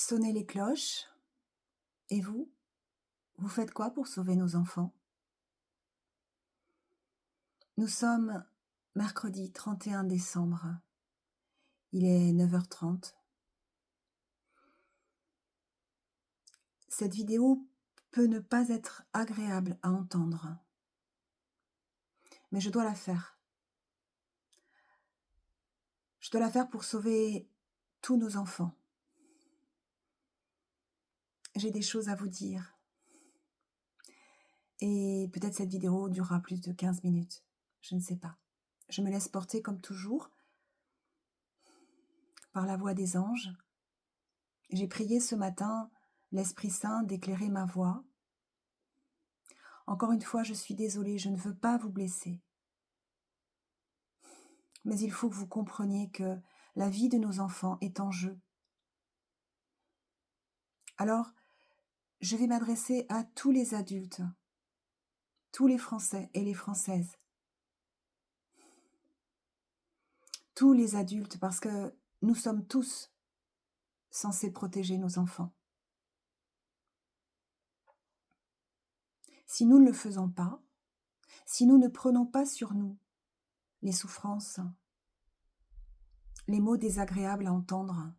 Sonnez les cloches. Et vous, vous faites quoi pour sauver nos enfants? Nous sommes mercredi 31 décembre. Il est 9h30. Cette vidéo peut ne pas être agréable à entendre, mais je dois la faire. Je dois la faire pour sauver tous nos enfants. J'ai des choses à vous dire. Et peut-être cette vidéo durera plus de 15 minutes. Je ne sais pas. Je me laisse porter comme toujours par la voix des anges. J'ai prié ce matin l'Esprit Saint d'éclairer ma voix. Encore une fois, je suis désolée, je ne veux pas vous blesser. Mais il faut que vous compreniez que la vie de nos enfants est en jeu. Alors, je vais m'adresser à tous les adultes, tous les Français et les Françaises. Tous les adultes, parce que nous sommes tous censés protéger nos enfants. Si nous ne le faisons pas, si nous ne prenons pas sur nous les souffrances, les mots désagréables à entendre,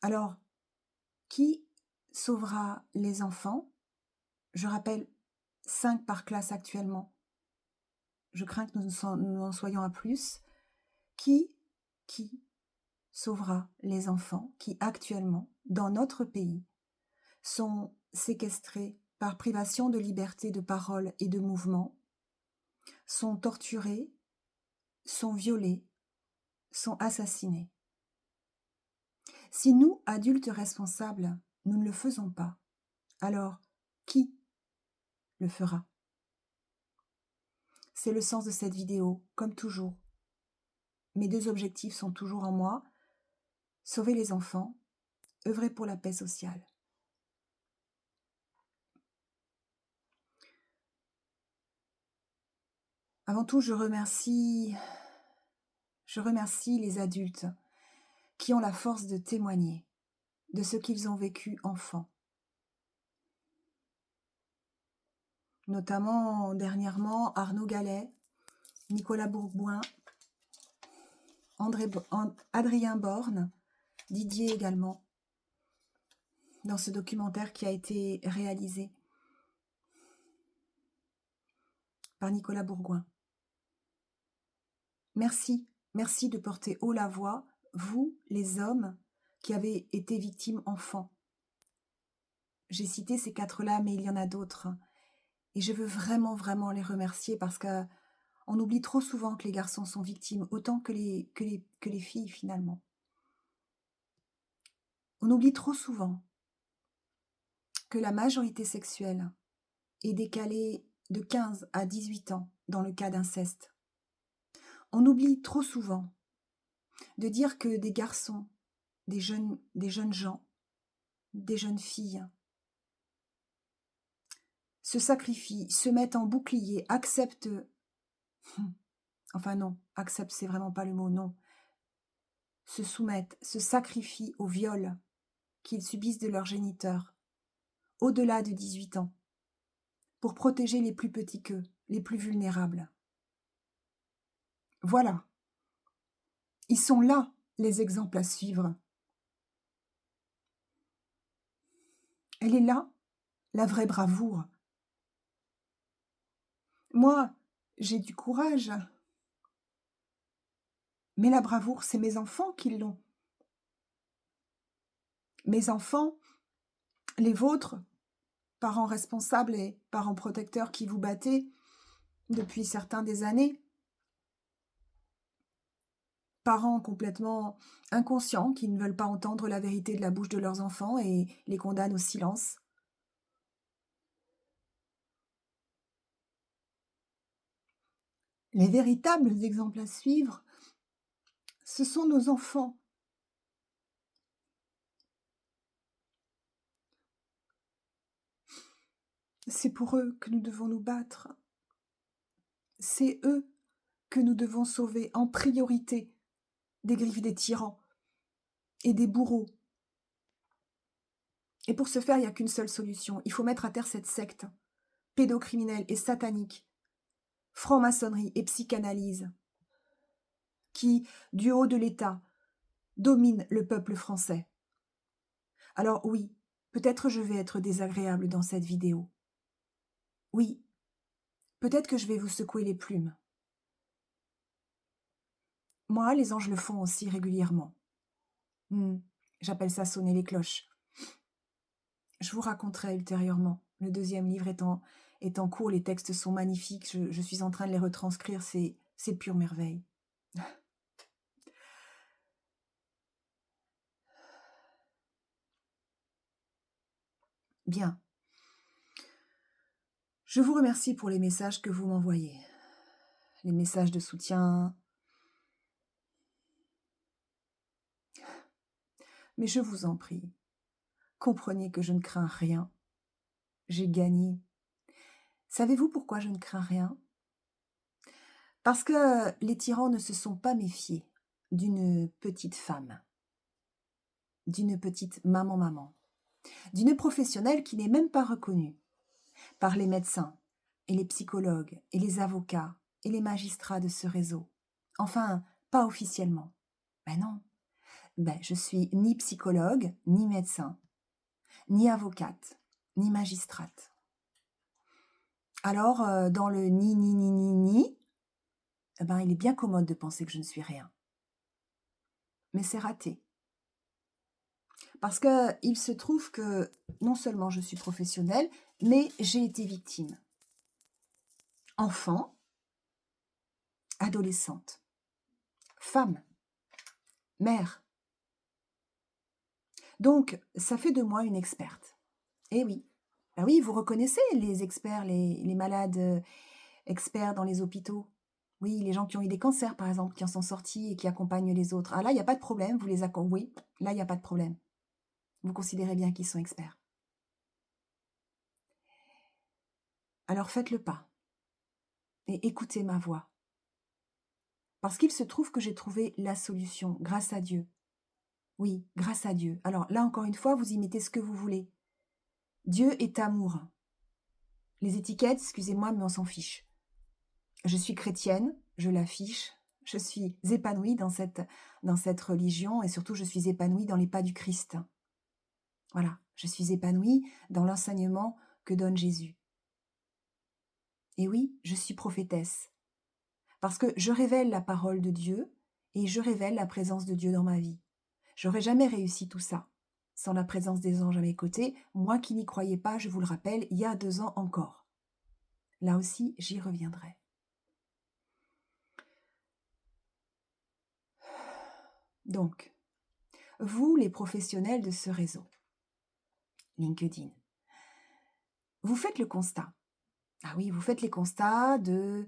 alors qui sauvera les enfants? Je rappelle, 5 par classe actuellement. Je crains que nous en soyons à plus. Qui sauvera les enfants qui actuellement, dans notre pays, sont séquestrés par privation de liberté de parole et de mouvement, sont torturés, sont violés, sont assassinés? Si nous, adultes responsables, nous ne le faisons pas, alors qui le fera? C'est le sens de cette vidéo, comme toujours. Mes 2 objectifs sont toujours en moi: sauver les enfants, œuvrer pour la paix sociale. Avant tout, je remercie les adultes qui ont la force de témoigner de ce qu'ils ont vécu enfant. Notamment, dernièrement, Arnaud Gallet, Nicolas Bourgoin, Adrien Borne, Didier également, dans ce documentaire qui a été réalisé par Nicolas Bourgoin. Merci de porter haut la voix, vous, les hommes, qui avez été victimes enfants. J'ai cité ces 4-là, mais il y en a d'autres. Et je veux vraiment les remercier parce qu'on oublie trop souvent que les garçons sont victimes, autant que les filles finalement. On oublie trop souvent que la majorité sexuelle est décalée de 15 à 18 ans dans le cas d'inceste. On oublie trop souvent de dire que des garçons, des jeunes gens, des jeunes filles se sacrifient, se mettent en bouclier, acceptent, enfin non, accepte, c'est vraiment pas le mot, non, se soumettent, se sacrifient au viol qu'ils subissent de leurs géniteurs, au-delà de 18 ans, pour protéger les plus petits qu'eux, les plus vulnérables. Voilà. Ils sont là, les exemples à suivre. Elle est là, la vraie bravoure. Moi, j'ai du courage. Mais la bravoure, c'est mes enfants qui l'ont. Mes enfants, les vôtres, parents responsables et parents protecteurs qui vous battez depuis certains des années, parents complètement inconscients qui ne veulent pas entendre la vérité de la bouche de leurs enfants et les condamnent au silence. Les véritables exemples à suivre, ce sont nos enfants. C'est pour eux que nous devons nous battre. C'est eux que nous devons sauver en priorité des griffes des tyrans. et des bourreaux. Et pour ce faire, il n'y a qu'une seule solution. Il faut mettre à terre cette secte pédocriminelle et satanique, franc-maçonnerie et psychanalyse, qui, du haut de l'État, domine le peuple français. Alors oui, peut-être je vais être désagréable dans cette vidéo. Oui, peut-être que je vais vous secouer les plumes. Moi, les anges le font aussi régulièrement. J'appelle ça sonner les cloches. Je vous raconterai ultérieurement. Le deuxième livre est en cours, les textes sont magnifiques, je suis en train de les retranscrire, c'est pure merveille. Bien. Je vous remercie pour les messages que vous m'envoyez. Les messages de soutien. Mais je vous en prie, comprenez que je ne crains rien. J'ai gagné. Savez-vous pourquoi je ne crains rien? Parce que les tyrans ne se sont pas méfiés d'une petite femme, d'une petite maman, d'une professionnelle qui n'est même pas reconnue par les médecins et les psychologues et les avocats et les magistrats de ce réseau. Enfin, pas officiellement. Ben non. Je suis ni psychologue, ni médecin, ni avocate, ni magistrate. Alors, dans le ni, il est bien commode de penser que je ne suis rien. Mais c'est raté. Parce qu'il se trouve que non seulement je suis professionnelle, mais j'ai été victime. Enfant, adolescente, femme, mère. Donc, ça fait de moi une experte. Eh oui. Ben oui, vous reconnaissez les experts, les malades experts dans les hôpitaux. Oui, les gens qui ont eu des cancers, par exemple, qui en sont sortis et qui accompagnent les autres. Ah là, il n'y a pas de problème, vous les accompagnez. Oui, là, il n'y a pas de problème. Vous considérez bien qu'ils sont experts. Alors faites le pas et écoutez ma voix. Parce qu'il se trouve que j'ai trouvé la solution, grâce à Dieu. Oui, grâce à Dieu. Alors là, encore une fois, vous y mettez ce que vous voulez. Dieu est amour. Les étiquettes, excusez-moi, mais on s'en fiche. Je suis chrétienne, je l'affiche. Je suis épanouie dans cette religion et surtout, je suis épanouie dans les pas du Christ. Voilà, je suis épanouie dans l'enseignement que donne Jésus. Et oui, je suis prophétesse. Parce que je révèle la parole de Dieu et je révèle la présence de Dieu dans ma vie. J'aurais jamais réussi tout ça sans la présence des anges à mes côtés, moi qui n'y croyais pas, je vous le rappelle, il y a 2 ans encore. Là aussi, j'y reviendrai. Donc, vous, les professionnels de ce réseau, LinkedIn, vous faites le constat. Ah oui, vous faites les constats de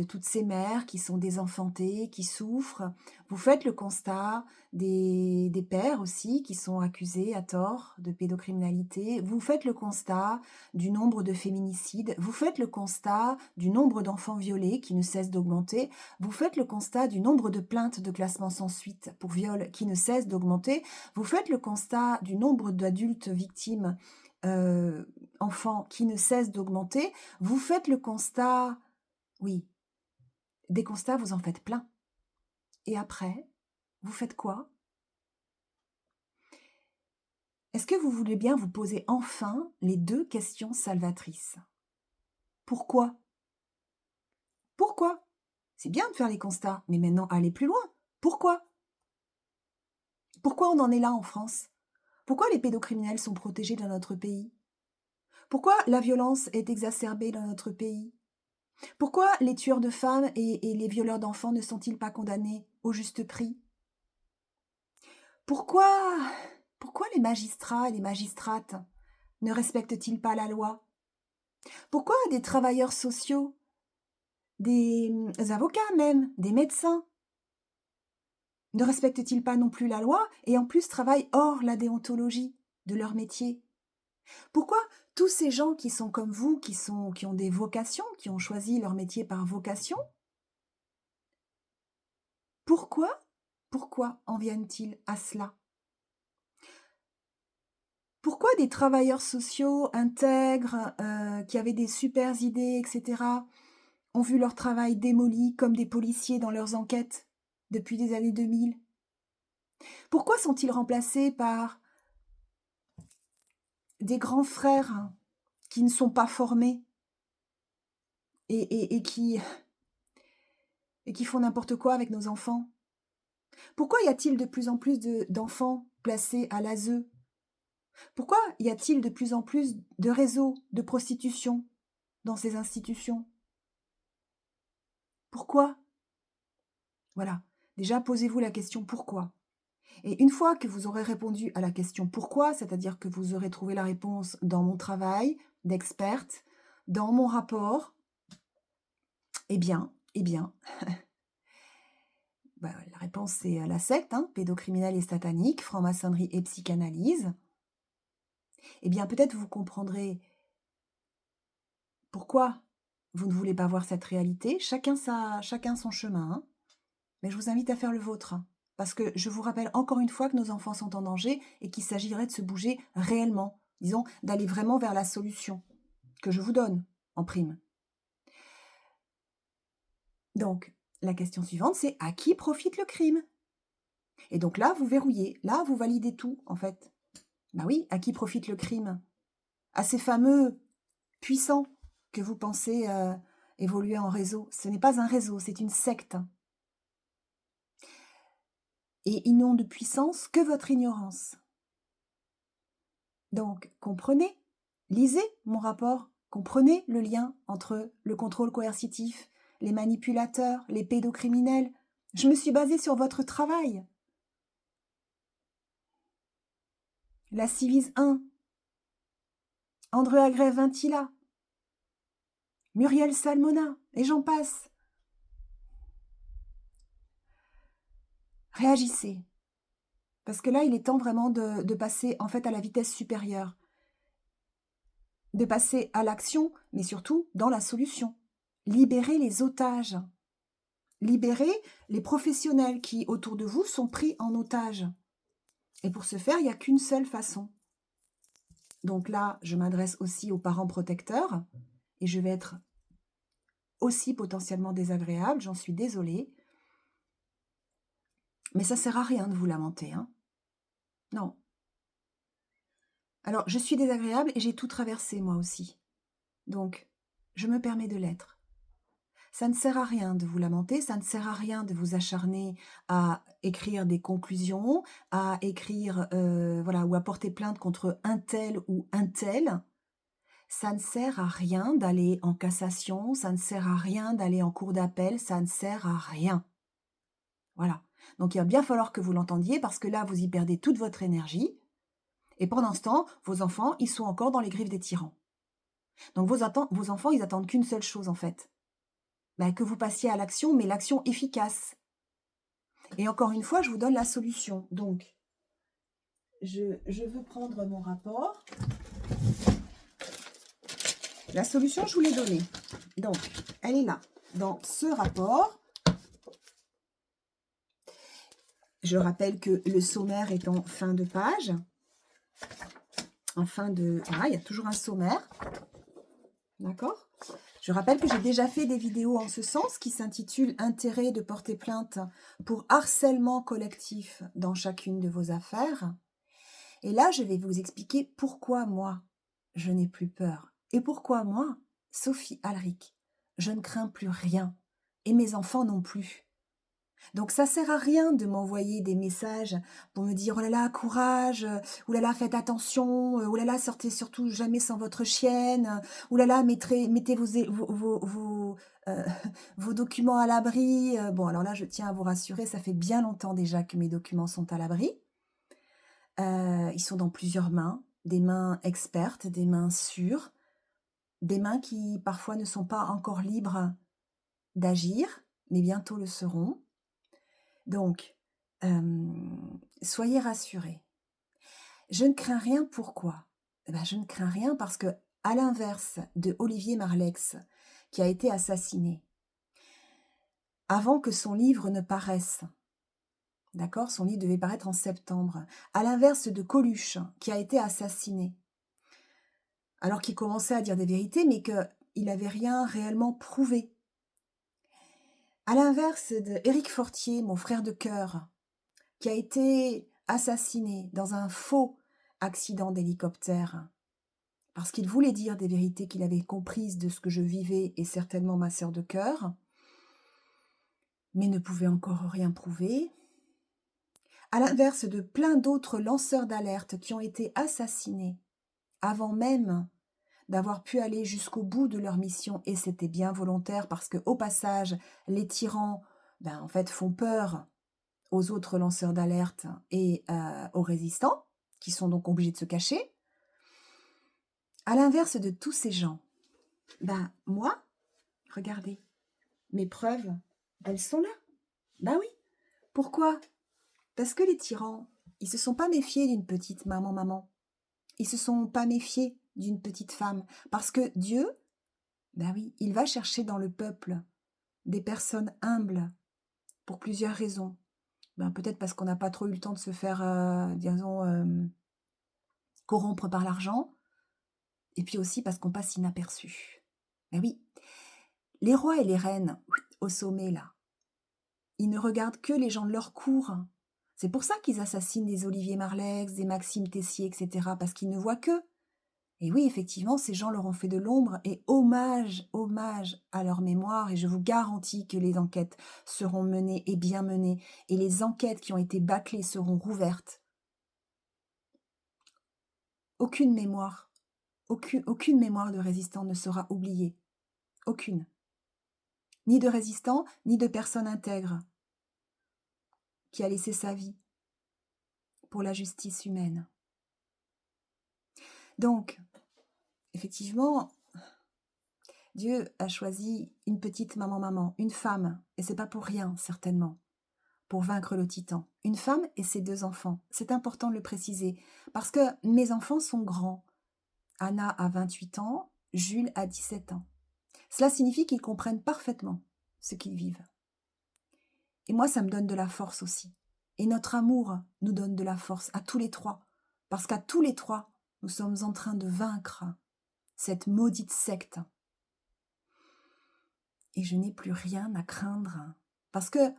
toutes ces mères qui sont désenfantées, qui souffrent. Vous faites le constat des pères aussi qui sont accusés à tort de pédocriminalité. Vous faites le constat du nombre de féminicides. Vous faites le constat du nombre d'enfants violés qui ne cesse d'augmenter. Vous faites le constat du nombre de plaintes de classement sans suite pour viol qui ne cesse d'augmenter. Vous faites le constat du nombre d'adultes victimes enfants qui ne cessent d'augmenter, vous faites le constat, oui, des constats, vous en faites plein. Et après, vous faites quoi? Est-ce que vous voulez bien vous poser enfin les 2 questions salvatrices? Pourquoi? Pourquoi? C'est bien de faire les constats, mais maintenant, allez plus loin. Pourquoi? Pourquoi on en est là en France? Pourquoi les pédocriminels sont protégés dans notre pays? Pourquoi la violence est exacerbée dans notre pays? Pourquoi les tueurs de femmes et les violeurs d'enfants ne sont-ils pas condamnés au juste prix? Pourquoi les magistrats et les magistrates ne respectent-ils pas la loi? Pourquoi des travailleurs sociaux, des avocats même, des médecins, ne respectent-ils pas non plus la loi et en plus travaillent hors la déontologie de leur métier? Pourquoi tous ces gens qui sont comme vous, qui ont des vocations, qui ont choisi leur métier par vocation, pourquoi Pourquoi en viennent-ils à cela? Pourquoi des travailleurs sociaux intègres, qui avaient des supers idées et cetera, ont vu leur travail démoli comme des policiers dans leurs enquêtes depuis les années 2000? Pourquoi sont-ils remplacés par des grands frères qui ne sont pas formés et et et qui et qui font n'importe quoi avec nos enfants? Pourquoi y a-t-il de plus en plus d'enfants placés à l'ASE? Pourquoi y a-t-il de plus en plus de réseaux de prostitution dans ces institutions? Pourquoi? Voilà. Déjà, posez-vous la question pourquoi? Et une fois que vous aurez répondu à la question pourquoi, c'est-à-dire que vous aurez trouvé la réponse dans mon travail d'experte, dans mon rapport, eh bien, bah, la réponse c'est la secte, hein, pédocriminel et satanique, franc-maçonnerie et psychanalyse. Eh bien, peut-être vous comprendrez pourquoi vous ne voulez pas voir cette réalité. Chacun son chemin, hein. Mais je vous invite à faire le vôtre. Parce que je vous rappelle encore une fois que nos enfants sont en danger et qu'il s'agirait de se bouger réellement. Disons, d'aller vraiment vers la solution que je vous donne en prime. Donc, la question suivante, c'est à qui profite le crime? Et donc là, vous verrouillez. Là, vous validez tout, en fait. Bah oui, à qui profite le crime? À ces fameux puissants que vous pensez évoluer en réseau. Ce n'est pas un réseau, c'est une secte. Et ils n'ont de puissance que votre ignorance. Donc, comprenez, lisez mon rapport, comprenez le lien entre le contrôle coercitif, les manipulateurs, les pédocriminels. Je me suis basée sur votre travail. La Civise 1, Andrea Greve Vintila, Muriel Salmona, et j'en passe. Réagissez. Parce que là, il est temps vraiment de passer en fait à la vitesse supérieure. De passer à l'action, mais surtout dans la solution. Libérez les otages. Libérez les professionnels qui, autour de vous, sont pris en otage. Et pour ce faire, il n'y a qu'une seule façon. Donc là, je m'adresse aussi aux parents protecteurs et je vais être aussi potentiellement désagréable, j'en suis désolée. Mais ça ne sert à rien de vous lamenter, hein. Non. Alors, je suis désagréable et j'ai tout traversé moi aussi. Donc, je me permets de l'être. Ça ne sert à rien de vous lamenter, ça ne sert à rien de vous acharner à écrire des conclusions, à écrire, voilà, ou à porter plainte contre un tel ou un tel. Ça ne sert à rien d'aller en cassation, ça ne sert à rien d'aller en cour d'appel, ça ne sert à rien. Voilà. Donc il va bien falloir que vous l'entendiez parce que là, vous y perdez toute votre énergie et pendant ce temps, vos enfants, ils sont encore dans les griffes des tyrans. Donc vos enfants, ils attendent qu'une seule chose en fait, bah, que vous passiez à l'action, mais l'action efficace. Et encore une fois, je vous donne la solution. Donc, je veux prendre mon rapport. La solution, je vous l'ai donnée. Donc, elle est là, dans ce rapport. Je rappelle que le sommaire est en fin de page. En fin de... Ah, il y a toujours un sommaire. D'accord? Je rappelle que j'ai déjà fait des vidéos en ce sens qui s'intitulent « Intérêt de porter plainte pour harcèlement collectif dans chacune de vos affaires ». Et là, je vais vous expliquer pourquoi moi, je n'ai plus peur. Et pourquoi moi, Sophie Alric, je ne crains plus rien. Et mes enfants non plus. Donc ça sert à rien de m'envoyer des messages pour me dire « Oh là là, courage, oh là là, faites attention, oh là là, sortez surtout jamais sans votre chienne, oh là là, mettez euh, vos documents à l'abri. » Bon, alors là, je tiens à vous rassurer, ça fait bien longtemps déjà que mes documents sont à l'abri. Ils sont dans plusieurs mains, des mains expertes, des mains sûres, des mains qui parfois ne sont pas encore libres d'agir, mais bientôt le seront. Donc, soyez rassurés. Je ne crains rien, pourquoi? Eh ben, je ne crains rien parce que, à l'inverse de Olivier Marleix, qui a été assassiné, avant que son livre ne paraisse, D'accord? Son livre devait paraître en septembre. À l'inverse de Coluche, qui a été assassiné, alors qu'il commençait à dire des vérités, mais qu'il n'avait rien réellement prouvé. À l'inverse de Éric Fortier, mon frère de cœur, qui a été assassiné dans un faux accident d'hélicoptère, parce qu'il voulait dire des vérités qu'il avait comprises de ce que je vivais et certainement ma sœur de cœur, mais ne pouvait encore rien prouver. À l'inverse de plein d'autres lanceurs d'alerte qui ont été assassinés avant même d'avoir pu aller jusqu'au bout de leur mission, et c'était bien volontaire parce que au passage, les tyrans, en fait, font peur aux autres lanceurs d'alerte et aux résistants, qui sont donc obligés de se cacher. À l'inverse de tous ces gens, moi, regardez, mes preuves, elles sont là. Oui. Pourquoi? Parce que les tyrans, ils se sont pas méfiés d'une petite maman. Ils se sont pas méfiés d'une petite femme. Parce que Dieu, oui, il va chercher dans le peuple des personnes humbles pour plusieurs raisons. Peut-être parce qu'on n'a pas trop eu le temps de se faire, disons, corrompre par l'argent, et puis aussi parce qu'on passe inaperçu. Oui, les rois et les reines, au sommet là, ils ne regardent que les gens de leur cour. C'est pour ça qu'ils assassinent des Olivier Marleix, des Maxime Tessier, etc., parce qu'ils ne voient qu'eux. Et oui, effectivement, ces gens leur ont fait de l'ombre, et hommage à leur mémoire, et je vous garantis que les enquêtes seront menées et bien menées, et les enquêtes qui ont été bâclées seront rouvertes. Aucune mémoire de résistant ne sera oubliée. Aucune. Ni de résistant, ni de personne intègre qui a laissé sa vie pour la justice humaine. Donc, effectivement, Dieu a choisi une petite maman, une femme, et c'est pas pour rien, certainement, pour vaincre le titan. Une femme et ses 2 enfants. C'est important de le préciser, parce que mes enfants sont grands. Anna a 28 ans, Jules a 17 ans. Cela signifie qu'ils comprennent parfaitement ce qu'ils vivent. Et moi, ça me donne de la force aussi. Et notre amour nous donne de la force à tous les 3. Parce qu'à tous les 3, nous sommes en train de vaincre cette maudite secte. Et je n'ai plus rien à craindre. Parce que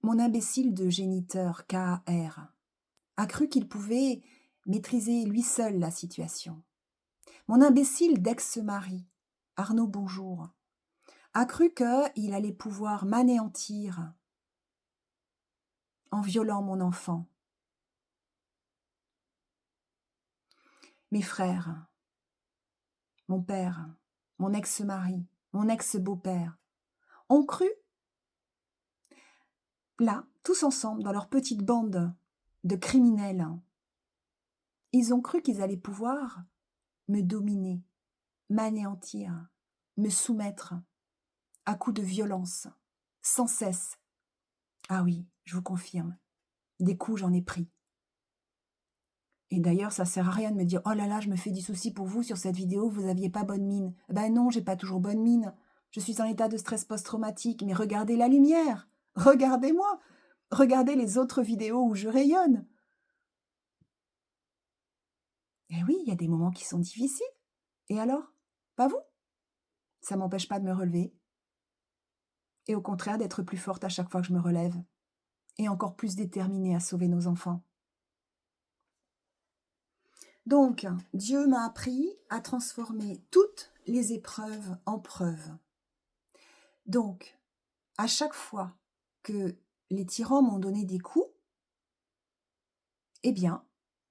mon imbécile de géniteur, KR, a cru qu'il pouvait maîtriser lui seul la situation. Mon imbécile d'ex-mari, Arnaud Bonjour, a cru qu'il allait pouvoir m'anéantir en violant mon enfant. Mes frères, mon père, mon ex-mari, mon ex-beau-père ont cru, là, tous ensemble, dans leur petite bande de criminels, ils ont cru qu'ils allaient pouvoir me dominer, m'anéantir, me soumettre à coups de violence, sans cesse. Ah oui, je vous confirme, des coups j'en ai pris. Et d'ailleurs, ça sert à rien de me dire « Oh là là, je me fais du souci pour vous sur cette vidéo, vous aviez pas bonne mine. » Non, j'ai pas toujours bonne mine. Je suis en état de stress post-traumatique, mais regardez la lumière. Regardez-moi. Regardez les autres vidéos où je rayonne. Et oui, il y a des moments qui sont difficiles. Et alors? Pas vous? Ça m'empêche pas de me relever. Et au contraire, d'être plus forte à chaque fois que je me relève. Et encore plus déterminée à sauver nos enfants. Donc, Dieu m'a appris à transformer toutes les épreuves en preuves. Donc, à chaque fois que les tyrans m'ont donné des coups, eh bien,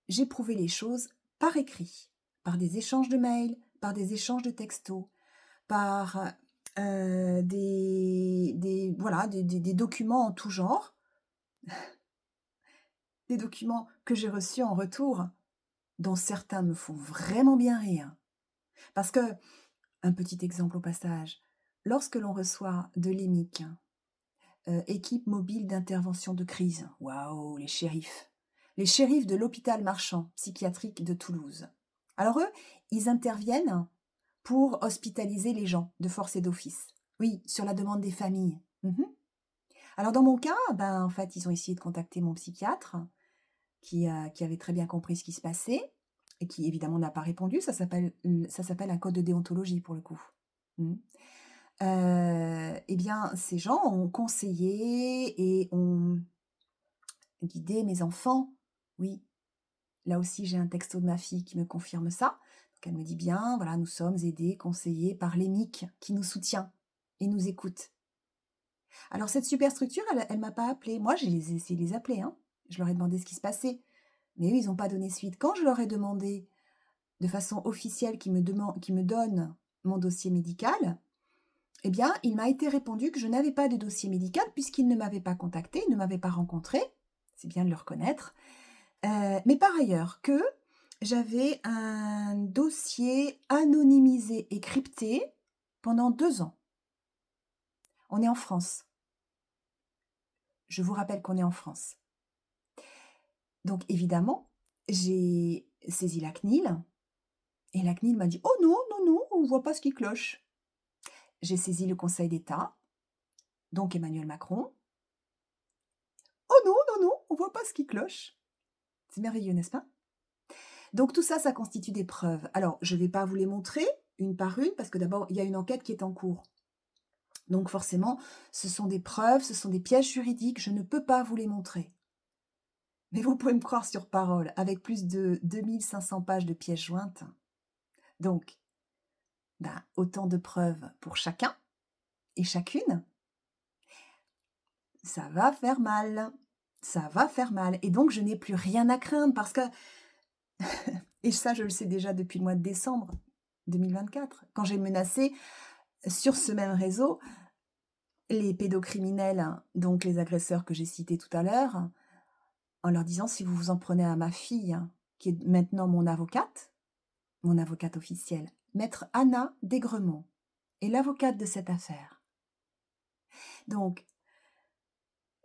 j'ai prouvé les choses par écrit, par des échanges de mails, par des échanges de textos, par des documents en tout genre, des documents que j'ai reçus en retour, dont certains me font vraiment bien rire. Parce que, un petit exemple au passage, lorsque l'on reçoit de l'EMIC, équipe mobile d'intervention de crise, waouh, les shérifs de l'hôpital marchand psychiatrique de Toulouse. Alors eux, ils interviennent pour hospitaliser les gens de force et d'office. Oui, sur la demande des familles. Alors dans mon cas, ben, en fait, ils ont essayé de contacter mon psychiatre qui avait très bien compris ce qui se passait et qui évidemment n'a pas répondu. Ça s'appelle un code de déontologie pour le coup. Mmh. Et bien, ces gens ont conseillé et ont guidé mes enfants. Oui, là aussi, j'ai un texto de ma fille qui me confirme ça. Donc elle me dit bien, voilà, nous sommes aidés, conseillés par l'EMIC qui nous soutient et nous écoute. Alors cette super structure, elle m'a pas appelée. Moi, j'ai essayé de les appeler, hein. Je leur ai demandé ce qui se passait. Mais eux, ils n'ont pas donné suite. Quand je leur ai demandé de façon officielle qu'ils me donnent mon dossier médical, eh bien, il m'a été répondu que je n'avais pas de dossier médical puisqu'ils ne m'avaient pas contacté, ils ne m'avaient pas rencontré. C'est bien de le reconnaître. Mais par ailleurs, que j'avais un dossier anonymisé et crypté pendant 2 ans. On est en France. Je vous rappelle qu'on est en France. Donc évidemment, j'ai saisi la CNIL et la CNIL m'a dit: «Oh non, non, non, on ne voit pas ce qui cloche». J'ai saisi le Conseil d'État, donc Emmanuel Macron. «Oh non, non, non, on voit pas ce qui cloche». C'est merveilleux, n'est-ce pas? Donc tout ça, ça constitue des preuves. Alors, je ne vais pas vous les montrer une par une parce que d'abord, il y a une enquête qui est en cours. Donc forcément, ce sont des preuves, ce sont des pièges juridiques, je ne peux pas vous les montrer. Mais vous pouvez me croire sur parole, avec plus de 2 500 pages de pièces jointes. Donc, ben, autant de preuves pour chacun et chacune, ça va faire mal. Ça va faire mal. Et donc, je n'ai plus rien à craindre parce que, et ça, je le sais déjà depuis le mois de décembre 2024, quand j'ai menacé sur ce même réseau les pédocriminels, hein, donc les agresseurs que j'ai cités tout à l'heure, en leur disant: «Si vous vous en prenez à ma fille, hein, qui est maintenant mon avocate officielle, maître Anna Desgremont est l'avocate de cette affaire». Donc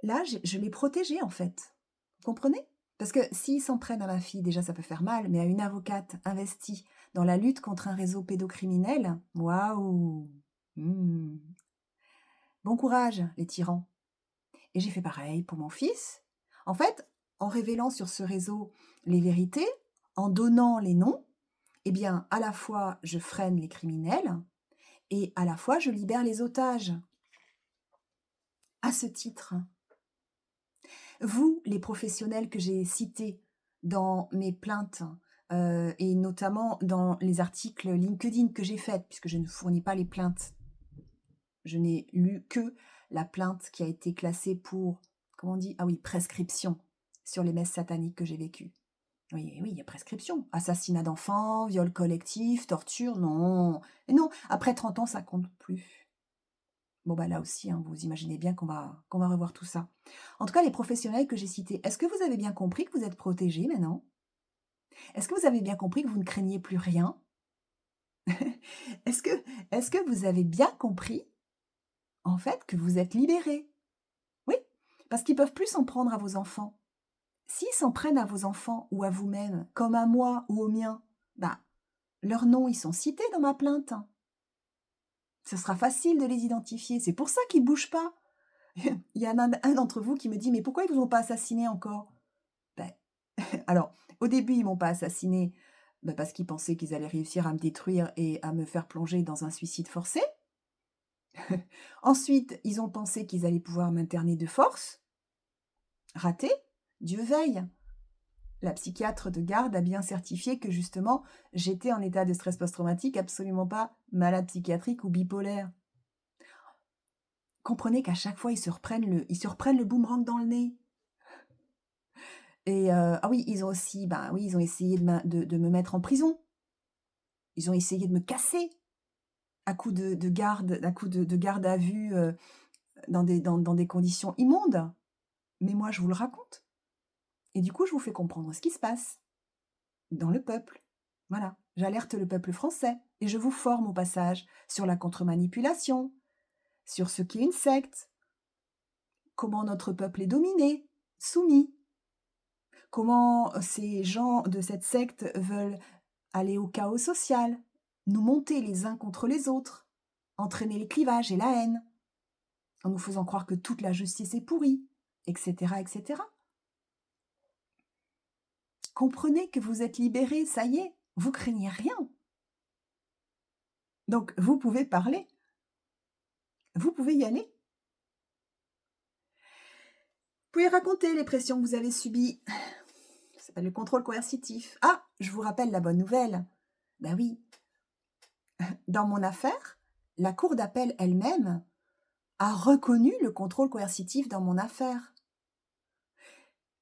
là, je l'ai protégée, en fait. Vous comprenez? Parce que s'ils s'en prennent à ma fille, déjà, ça peut faire mal, mais à une avocate investie dans la lutte contre un réseau pédocriminel, waouh! Mmh. Bon courage, les tyrans. Et j'ai fait pareil pour mon fils. En fait, en révélant sur ce réseau les vérités, en donnant les noms, eh bien, à la fois, je freine les criminels et à la fois, je libère les otages. À ce titre, vous, les professionnels que j'ai cités dans mes plaintes, et notamment dans les articles LinkedIn que j'ai faits, puisque je ne fournis pas les plaintes, je n'ai lu que la plainte qui a été classée pour, comment on dit? Ah oui, prescription sur les messes sataniques que j'ai vécues. Oui, oui, il y a prescription. Assassinat d'enfants, viol collectif, torture, non. Et non, après 30 ans, ça compte plus. Bon, bah là aussi, hein, vous imaginez bien qu'on va revoir tout ça. En tout cas, les professionnels que j'ai cités, est-ce que vous avez bien compris que vous êtes protégés maintenant? Est-ce que vous avez bien compris que vous ne craignez plus rien? Est-ce que, est-ce que vous avez bien compris, en fait, que vous êtes libérés? Oui, parce qu'ils peuvent plus s'en prendre à vos enfants. S'ils s'en prennent à vos enfants ou à vous-même, comme à moi ou au mien, bah, leurs noms, ils sont cités dans ma plainte. Ce sera facile de les identifier. C'est pour ça qu'ils ne bougent pas. Il y en a un d'entre vous qui me dit: «Mais pourquoi ils vous ont pas assassiné encore?» Ben, alors, au début, ils m'ont pas assassiné, bah, parce qu'ils pensaient qu'ils allaient réussir à me détruire et à me faire plonger dans un suicide forcé. Ensuite, ils ont pensé qu'ils allaient pouvoir m'interner de force. Raté, Dieu veille. La psychiatre de garde a bien certifié que justement, j'étais en état de stress post-traumatique, absolument pas malade psychiatrique ou bipolaire. Comprenez qu'à chaque fois, ils se reprennent le boomerang dans le nez. Et ah oui, ils ont aussi, bah, oui, ils ont essayé de me mettre en prison. Ils ont essayé de me casser à coups de garde à coups de garde à vue, dans des conditions immondes. Mais moi, je vous le raconte et du coup, je vous fais comprendre ce qui se passe dans le peuple. Voilà, j'alerte le peuple français et je vous forme au passage sur la contre-manipulation, sur ce qu'est une secte, comment notre peuple est dominé, soumis, comment ces gens de cette secte veulent aller au chaos social, nous monter les uns contre les autres, entraîner les clivages et la haine. en nous faisant croire que toute la justice est pourrie, etc., etc. Comprenez que vous êtes libérés, ça y est, vous craignez rien. Donc, vous pouvez parler, vous pouvez y aller. Vous pouvez raconter les pressions que vous avez subies. Ça s'appelle le contrôle coercitif. Ah, je vous rappelle la bonne nouvelle. Ben oui, dans mon affaire, la cour d'appel elle-même a reconnu le contrôle coercitif dans mon affaire.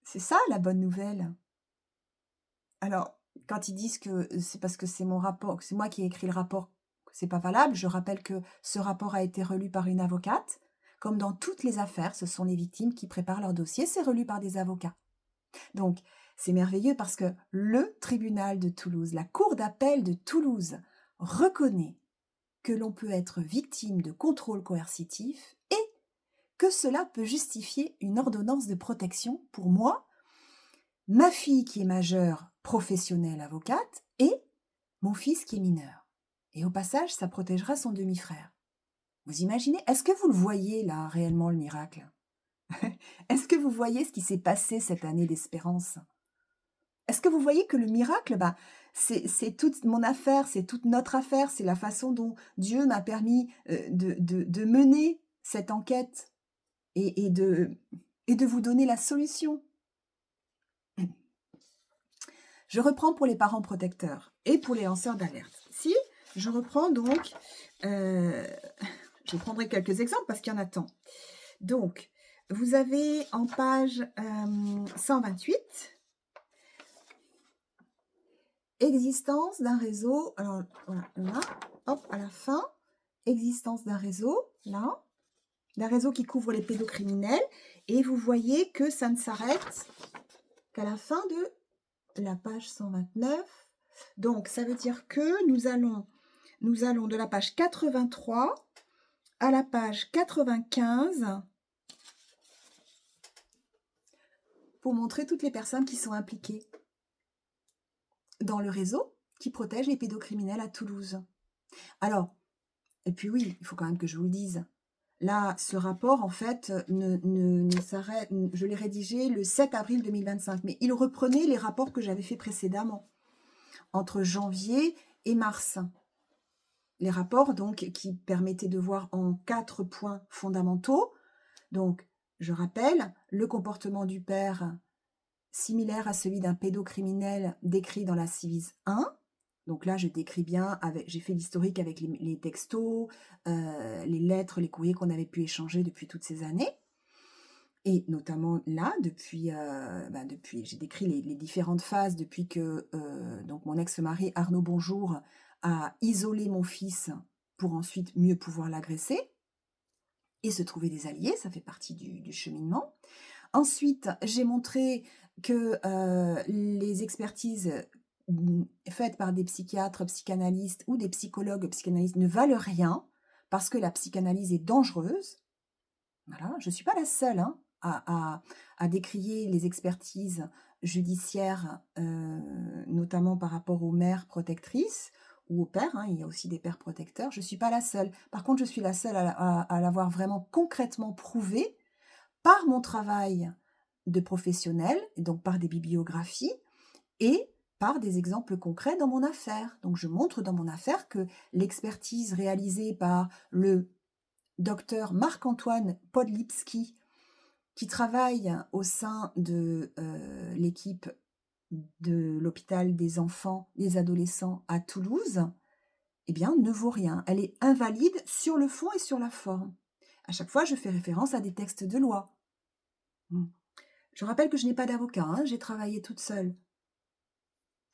C'est ça la bonne nouvelle. Alors, quand ils disent que c'est parce que c'est mon rapport, que c'est moi qui ai écrit le rapport, que c'est pas valable, je rappelle que ce rapport a été relu par une avocate. Comme dans toutes les affaires, ce sont les victimes qui préparent leur dossier, c'est relu par des avocats. Donc, c'est merveilleux parce que le tribunal de Toulouse, la cour d'appel de Toulouse, reconnaît que l'on peut être victime de contrôle coercitif et que cela peut justifier une ordonnance de protection pour moi, ma fille qui est majeure, professionnelle, avocate, et mon fils qui est mineur. Et au passage, ça protégera son demi-frère. Vous imaginez? Est-ce que vous le voyez là, réellement, le miracle? Est-ce que vous voyez ce qui s'est passé cette année d'espérance? Est-ce que vous voyez que le miracle, c'est toute mon affaire, c'est toute notre affaire, c'est la façon dont Dieu m'a permis de mener cette enquête et de vous donner la solution. Je reprends pour les parents protecteurs et pour les lanceurs d'alerte. Si je reprends donc, je prendrai quelques exemples parce qu'il y en a tant. Donc, vous avez en page 128, existence d'un réseau, alors voilà, là, hop, à la fin, existence d'un réseau, là, d'un réseau qui couvre les pédocriminels, et vous voyez que ça ne s'arrête qu'à la fin de la page 129. Donc, ça veut dire que nous allons de la page 83 à la page 95 pour montrer toutes les personnes qui sont impliquées dans le réseau qui protège les pédocriminels à Toulouse. Alors, et puis oui, il faut quand même que je vous le dise. Là, ce rapport, en fait, ne s'arrête. Je l'ai rédigé le 7 avril 2025, mais il reprenait les rapports que j'avais faits précédemment, entre janvier et mars. Les rapports, donc, qui permettaient de voir en 4 points fondamentaux. Donc, je rappelle, le comportement du père similaire à celui d'un pédocriminel décrit dans la Civis 1. Donc là, je décris bien, j'ai fait l'historique avec les textos, les lettres, les courriers qu'on avait pu échanger depuis toutes ces années. Et notamment là, depuis j'ai décrit les différentes phases depuis que donc mon ex-mari Arnaud Bonjour a isolé mon fils pour ensuite mieux pouvoir l'agresser et se trouver des alliés, ça fait partie du cheminement. Ensuite, j'ai montré que les expertises faites par des psychiatres, psychanalystes ou des psychologues, psychanalystes ne valent rien parce que la psychanalyse est dangereuse. Voilà, je ne suis pas la seule à décrier les expertises judiciaires, notamment par rapport aux mères protectrices ou aux pères, il y a aussi des pères protecteurs. Je ne suis pas la seule. Par contre, je suis la seule à l'avoir vraiment concrètement prouvé par mon travail de professionnel, et donc par des bibliographies et par des exemples concrets dans mon affaire. Donc je montre dans mon affaire que l'expertise réalisée par le docteur Marc-Antoine Podlipski, qui travaille au sein de l'équipe de l'hôpital des enfants, des adolescents à Toulouse, eh bien, ne vaut rien. Elle est invalide sur le fond et sur la forme. À chaque fois, je fais référence à des textes de loi. Je rappelle que je n'ai pas d'avocat, j'ai travaillé toute seule,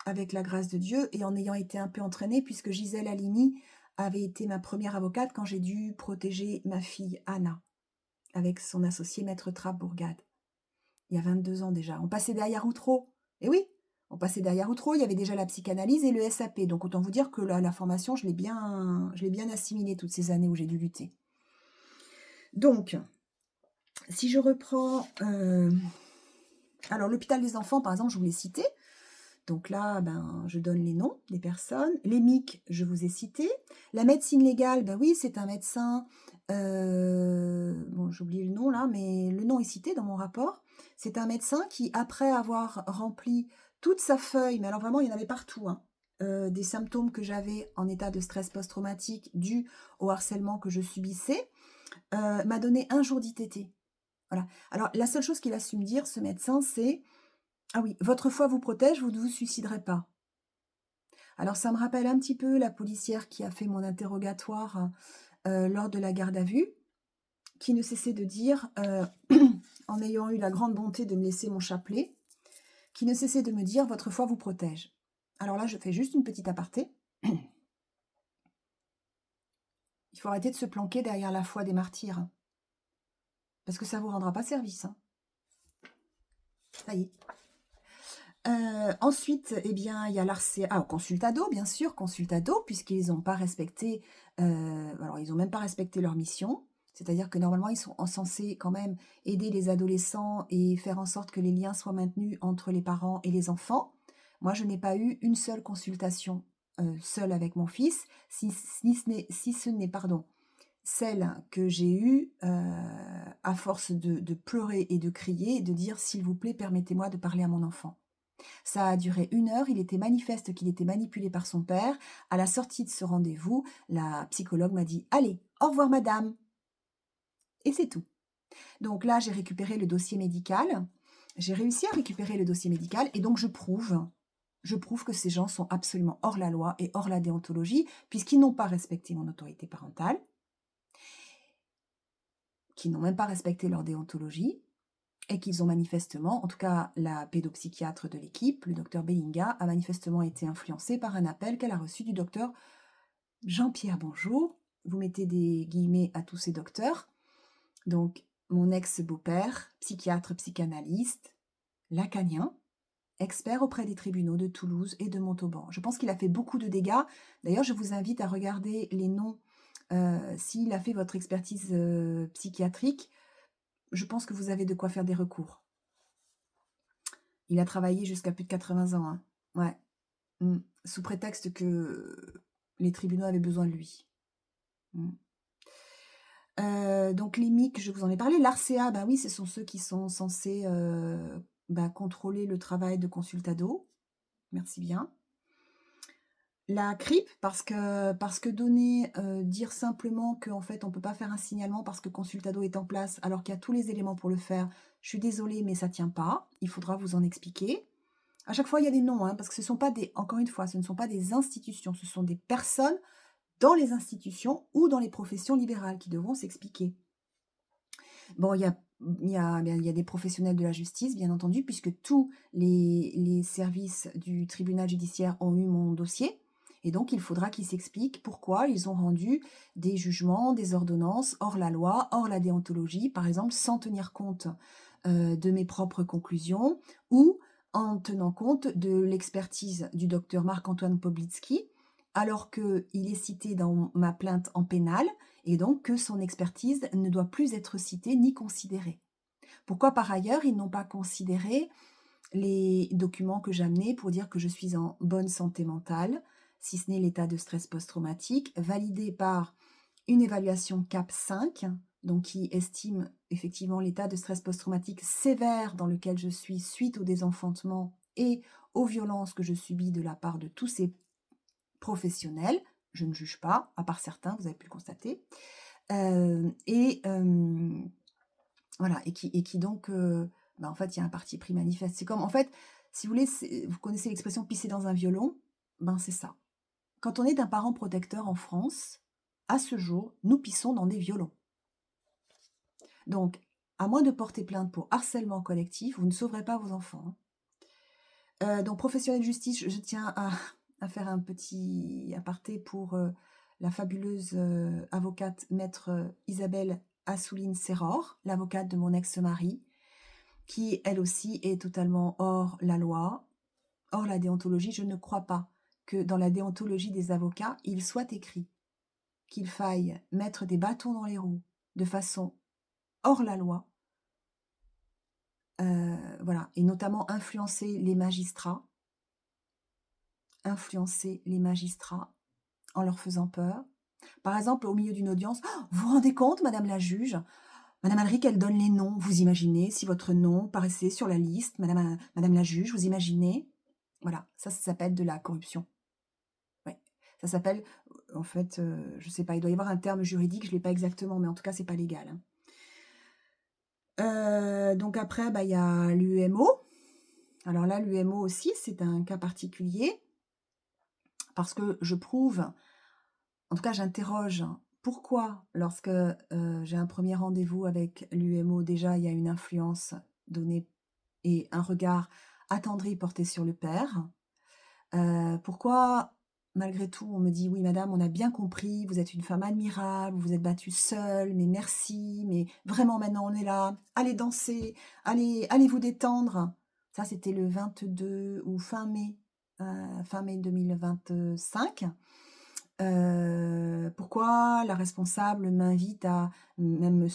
avec la grâce de Dieu et en ayant été un peu entraînée, puisque Gisèle Halimi avait été ma première avocate quand j'ai dû protéger ma fille Anna, avec son associé Maître Trapp-Bourgade. Il y a 22 ans déjà. On passait derrière Outreau. Et oui, on passait derrière Outreau, il y avait déjà la psychanalyse et le SAP. Donc autant vous dire que la formation, je l'ai bien assimilée toutes ces années où j'ai dû lutter. Donc, si je reprends... alors, l'hôpital des enfants, par exemple, je vous l'ai cité. Donc là, ben, je donne les noms des personnes. Les MIC, je vous ai cité. La médecine légale, ben oui, c'est un médecin, bon, j'ai oublié le nom là, mais le nom est cité dans mon rapport. C'est un médecin qui, après avoir rempli toute sa feuille, mais alors vraiment, il y en avait partout, hein, des symptômes que j'avais en état de stress post-traumatique dû au harcèlement que je subissais, m'a donné un jour d'ITT. Voilà. Alors, la seule chose qu'il a su me dire, ce médecin, c'est: «Ah oui, votre foi vous protège, vous ne vous suiciderez pas». Alors ça me rappelle un petit peu la policière qui a fait mon interrogatoire, lors de la garde à vue, qui ne cessait de dire, en ayant eu la grande bonté de me laisser mon chapelet, qui ne cessait de me dire: «Votre foi vous protège». Alors là, je fais juste une petite aparté. Il faut arrêter de se planquer derrière la foi des martyrs, hein, parce que ça vous rendra pas service, hein. Ça y est. Ensuite, eh bien, il y a Consultado, bien sûr, Consultado, puisqu'ils n'ont pas respecté, alors ils ont même pas respecté leur mission. C'est-à-dire que normalement, ils sont censés quand même aider les adolescents et faire en sorte que les liens soient maintenus entre les parents et les enfants. Moi, je n'ai pas eu une seule consultation, seule avec mon fils, si ce n'est, pardon, celle que j'ai eue, à force de pleurer et de crier et de dire: «S'il vous plaît, permettez-moi de parler à mon enfant». Ça a duré 1 heure, il était manifeste qu'il était manipulé par son père. À la sortie de ce rendez-vous, la psychologue m'a dit: «Allez, au revoir madame» et c'est tout. Donc là, j'ai récupéré le dossier médical. J'ai réussi à récupérer le dossier médical et donc je prouve que ces gens sont absolument hors la loi et hors la déontologie, puisqu'ils n'ont pas respecté mon autorité parentale, qu'ils n'ont même pas respecté leur déontologie et qu'ils ont manifestement, en tout cas la pédopsychiatre de l'équipe, le docteur Bellinga, a manifestement été influencé par un appel qu'elle a reçu du docteur Jean-Pierre Bonjour. Vous mettez des guillemets à tous ces docteurs. Donc, mon ex-beau-père, psychiatre, psychanalyste, lacanien, expert auprès des tribunaux de Toulouse et de Montauban. Je pense qu'il a fait beaucoup de dégâts. D'ailleurs, je vous invite à regarder les noms, s'il a fait votre expertise psychiatrique. Je pense que vous avez de quoi faire des recours. Il a travaillé jusqu'à plus de 80 ans, hein. Ouais. Mmh. Sous prétexte que les tribunaux avaient besoin de lui. Mmh. Donc les MIC, je vous en ai parlé. L'ARCEA, bah oui, ce sont ceux qui sont censés, bah, contrôler le travail de Consultado. Merci bien. La CRIP, parce que donner, dire simplement qu'en fait, on peut pas faire un signalement parce que Consultado est en place, alors qu'il y a tous les éléments pour le faire. Je suis désolée, mais ça tient pas. Il faudra vous en expliquer. À chaque fois, il y a des noms, hein, parce que ce sont pas des encore une fois, ce ne sont pas des institutions, ce sont des personnes dans les institutions ou dans les professions libérales qui devront s'expliquer. Bon, il y a des professionnels de la justice, bien entendu, puisque tous les services du tribunal judiciaire ont eu mon dossier et donc il faudra qu'ils s'expliquent pourquoi ils ont rendu des jugements, des ordonnances hors la loi, hors la déontologie, par exemple, sans tenir compte, de mes propres conclusions ou en tenant compte de l'expertise du docteur Marc-Antoine Poblitsky, alors qu'il est cité dans ma plainte en pénal et donc que son expertise ne doit plus être citée ni considérée. Pourquoi par ailleurs ils n'ont pas considéré les documents que j'amenais pour dire que je suis en bonne santé mentale, si ce n'est l'état de stress post-traumatique, validé par une évaluation CAP5, donc qui estime effectivement l'état de stress post-traumatique sévère dans lequel je suis suite au désenfantement et aux violences que je subis de la part de tous ces professionnels. Je ne juge pas, à part certains, vous avez pu le constater. Voilà, et qui donc, bah, en fait, il y a un parti pris manifeste. C'est comme en fait, si vous voulez, vous connaissez l'expression «pisser dans un violon»? Ben, c'est ça. Quand on est d'un parent protecteur en France, à ce jour, nous pissons dans des violons. Donc, à moins de porter plainte pour harcèlement collectif, vous ne sauverez pas vos enfants, hein. Donc professionnel de justice, je tiens à faire un petit aparté pour, la fabuleuse, avocate maître, Isabelle Assouline-Serror, l'avocate de mon ex-mari, qui elle aussi est totalement hors la loi, hors la déontologie. Je ne crois pas que dans la déontologie des avocats, il soit écrit qu'il faille mettre des bâtons dans les roues de façon hors la loi, voilà, et notamment influencer les magistrats. influencer les magistrats en leur faisant peur. Par exemple, au milieu d'une audience: «Oh, vous vous rendez compte, madame la juge? Madame Alric, elle donne les noms. Vous imaginez si votre nom paraissait sur la liste, madame la juge, vous imaginez?» Voilà, ça s'appelle de la corruption. Ouais, ça s'appelle, en fait, je sais pas, il doit y avoir un terme juridique, je l'ai pas exactement, mais en tout cas, c'est pas légal, hein. Donc après, bah, il y a l'UMO. Alors là, l'UMO aussi, c'est un cas particulier parce que je prouve, en tout cas, j'interroge pourquoi lorsque, j'ai un premier rendez-vous avec l'UMO, déjà, il y a une influence donnée et un regard attendri porté sur le père. Pourquoi, malgré tout, on me dit: «Oui madame, on a bien compris, vous êtes une femme admirable, vous vous êtes battue seule, mais merci, mais vraiment maintenant on est là, allez danser, allez vous détendre». Ça, c'était le 22 ou fin mai 2025. Pourquoi la responsable m'invite à même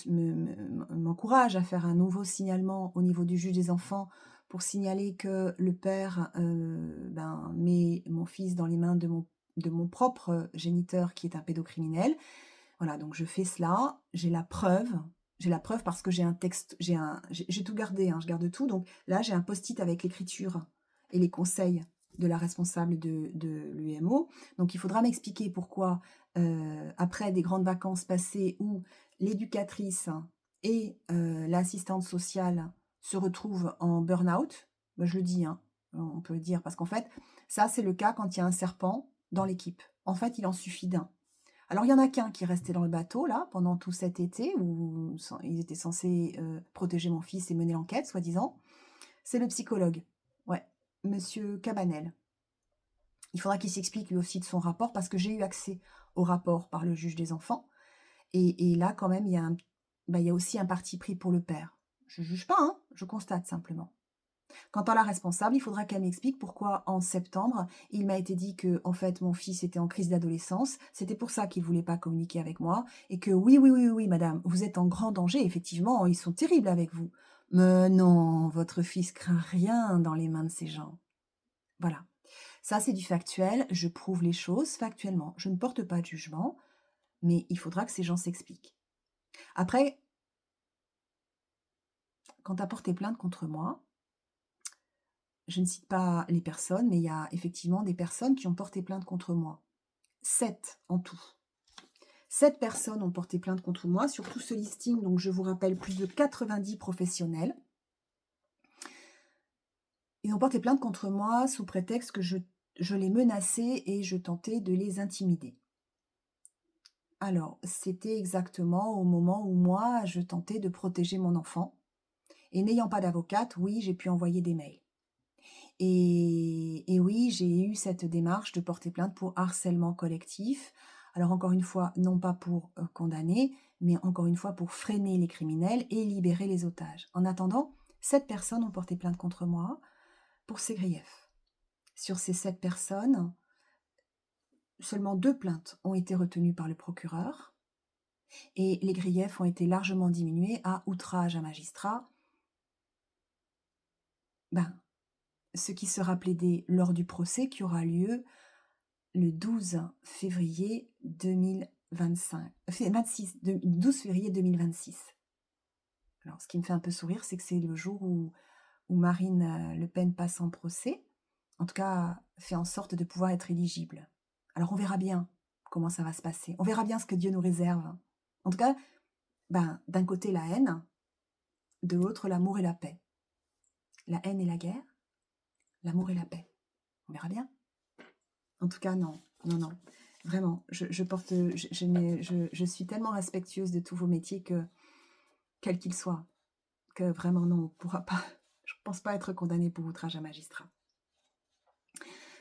m'encourage à faire un nouveau signalement au niveau du juge des enfants pour signaler que le père, ben, met mon fils dans les mains de mon propre géniteur qui est un pédocriminel. Voilà, donc je fais cela, j'ai la preuve parce que j'ai un texte, j'ai tout gardé, hein, je garde tout. Donc là, j'ai un post-it avec l'écriture et les conseils de la responsable de l'UMO. Donc il faudra m'expliquer pourquoi, après des grandes vacances passées où l'éducatrice et l'assistante sociale se retrouvent en burn-out, bah, je le dis, hein, on peut le dire, parce qu'en fait, ça, c'est le cas quand il y a un serpent dans l'équipe. En fait, il en suffit d'un. Alors, il y en a qu'un qui est resté dans le bateau, là, pendant tout cet été, où ils étaient censés protéger mon fils et mener l'enquête, soi-disant. C'est le psychologue. Ouais, monsieur Cabanel. Il faudra qu'il s'explique lui aussi de son rapport, parce que j'ai eu accès au rapport par le juge des enfants. Et là, quand même, il y a aussi un parti pris pour le père. Je juge pas, hein, je constate simplement. Quant à la responsable, il faudra qu'elle m'explique pourquoi en septembre, il m'a été dit que en fait mon fils était en crise d'adolescence, c'était pour ça qu'il voulait pas communiquer avec moi et que oui madame, vous êtes en grand danger effectivement, ils sont terribles avec vous. Mais non, votre fils craint rien dans les mains de ces gens. Voilà. Ça c'est du factuel, je prouve les choses factuellement. Je ne porte pas de jugement, mais il faudra que ces gens s'expliquent. Après, quand tu as porté plainte contre moi, je ne cite pas les personnes, mais il y a effectivement des personnes qui ont porté plainte contre moi. 7 en tout. 7 personnes ont porté plainte contre moi sur tout ce listing, donc je vous rappelle plus de 90 professionnels. Ils ont porté plainte contre moi sous prétexte que je les menaçais et je tentais de les intimider. Alors, c'était exactement au moment où moi, je tentais de protéger mon enfant. Et n'ayant pas d'avocate, oui, j'ai pu envoyer des mails. Et oui, j'ai eu cette démarche de porter plainte pour harcèlement collectif. Alors encore une fois, non pas pour condamner, mais encore une fois pour freiner les criminels et libérer les otages. En attendant, 7 personnes ont porté plainte contre moi pour ces griefs. Sur ces 7 personnes, seulement 2 plaintes ont été retenues par le procureur et les griefs ont été largement diminués à outrage à magistrat. Ben, ce qui sera plaidé lors du procès qui aura lieu le 12 février 2025, 12 février 2026. Alors, ce qui me fait un peu sourire, c'est que c'est le jour où Marine Le Pen passe en procès, en tout cas fait en sorte de pouvoir être éligible. Alors, on verra bien comment ça va se passer. On verra bien ce que Dieu nous réserve. En tout cas, ben, d'un côté la haine, de l'autre l'amour et la paix. La haine et la guerre, l'amour et la paix. On verra bien. En tout cas, non, non, non. Vraiment, je suis tellement respectueuse de tous vos métiers que, quels qu'ils soient, que vraiment, non, on ne pourra pas, je ne pense pas être condamnée pour outrage à magistrat.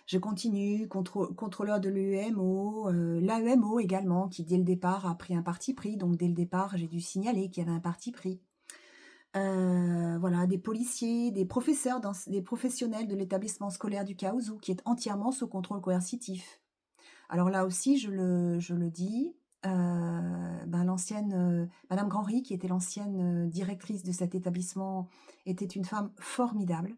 Je continue, contrôleur de l'UEMO, l'AEMO également, qui dès le départ a pris un parti pris, donc dès le départ, j'ai dû signaler qu'il y avait un parti pris. Voilà, des policiers, des professeurs, des professionnels de l'établissement scolaire du Caousou, qui est entièrement sous contrôle coercitif. Alors là aussi, je le dis, ben l'ancienne, madame Grandry, qui était l'ancienne, directrice de cet établissement, était une femme formidable.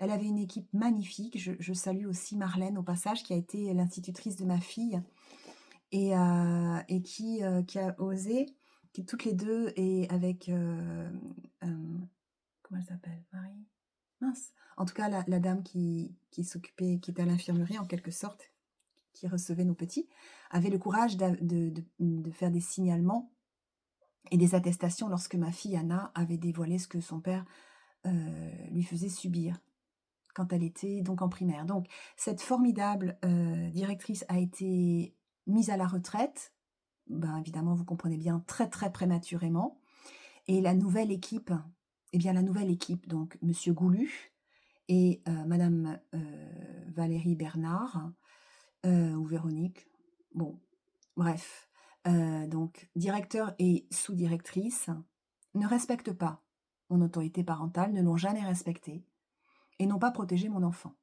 Elle avait une équipe magnifique. Je salue aussi Marlène au passage, qui a été l'institutrice de ma fille et qui a osé, qui toutes les 2 et avec, comment elle s'appelle? Marie? Mince! En tout cas, la dame qui s'occupait, qui était à l'infirmerie en quelque sorte, qui recevait nos petits, avait le courage de faire des signalements et des attestations lorsque ma fille Anna avait dévoilé ce que son père, lui faisait subir quand elle était donc en primaire. Donc cette formidable, directrice a été mise à la retraite, ben, évidemment, vous comprenez bien, très, très prématurément et la nouvelle équipe, donc monsieur Goulu et madame, Valérie Bernard, ou Véronique, bon, bref, donc directeur et sous-directrice ne respectent pas mon autorité parentale, ne l'ont jamais respectée et n'ont pas protégé mon enfant.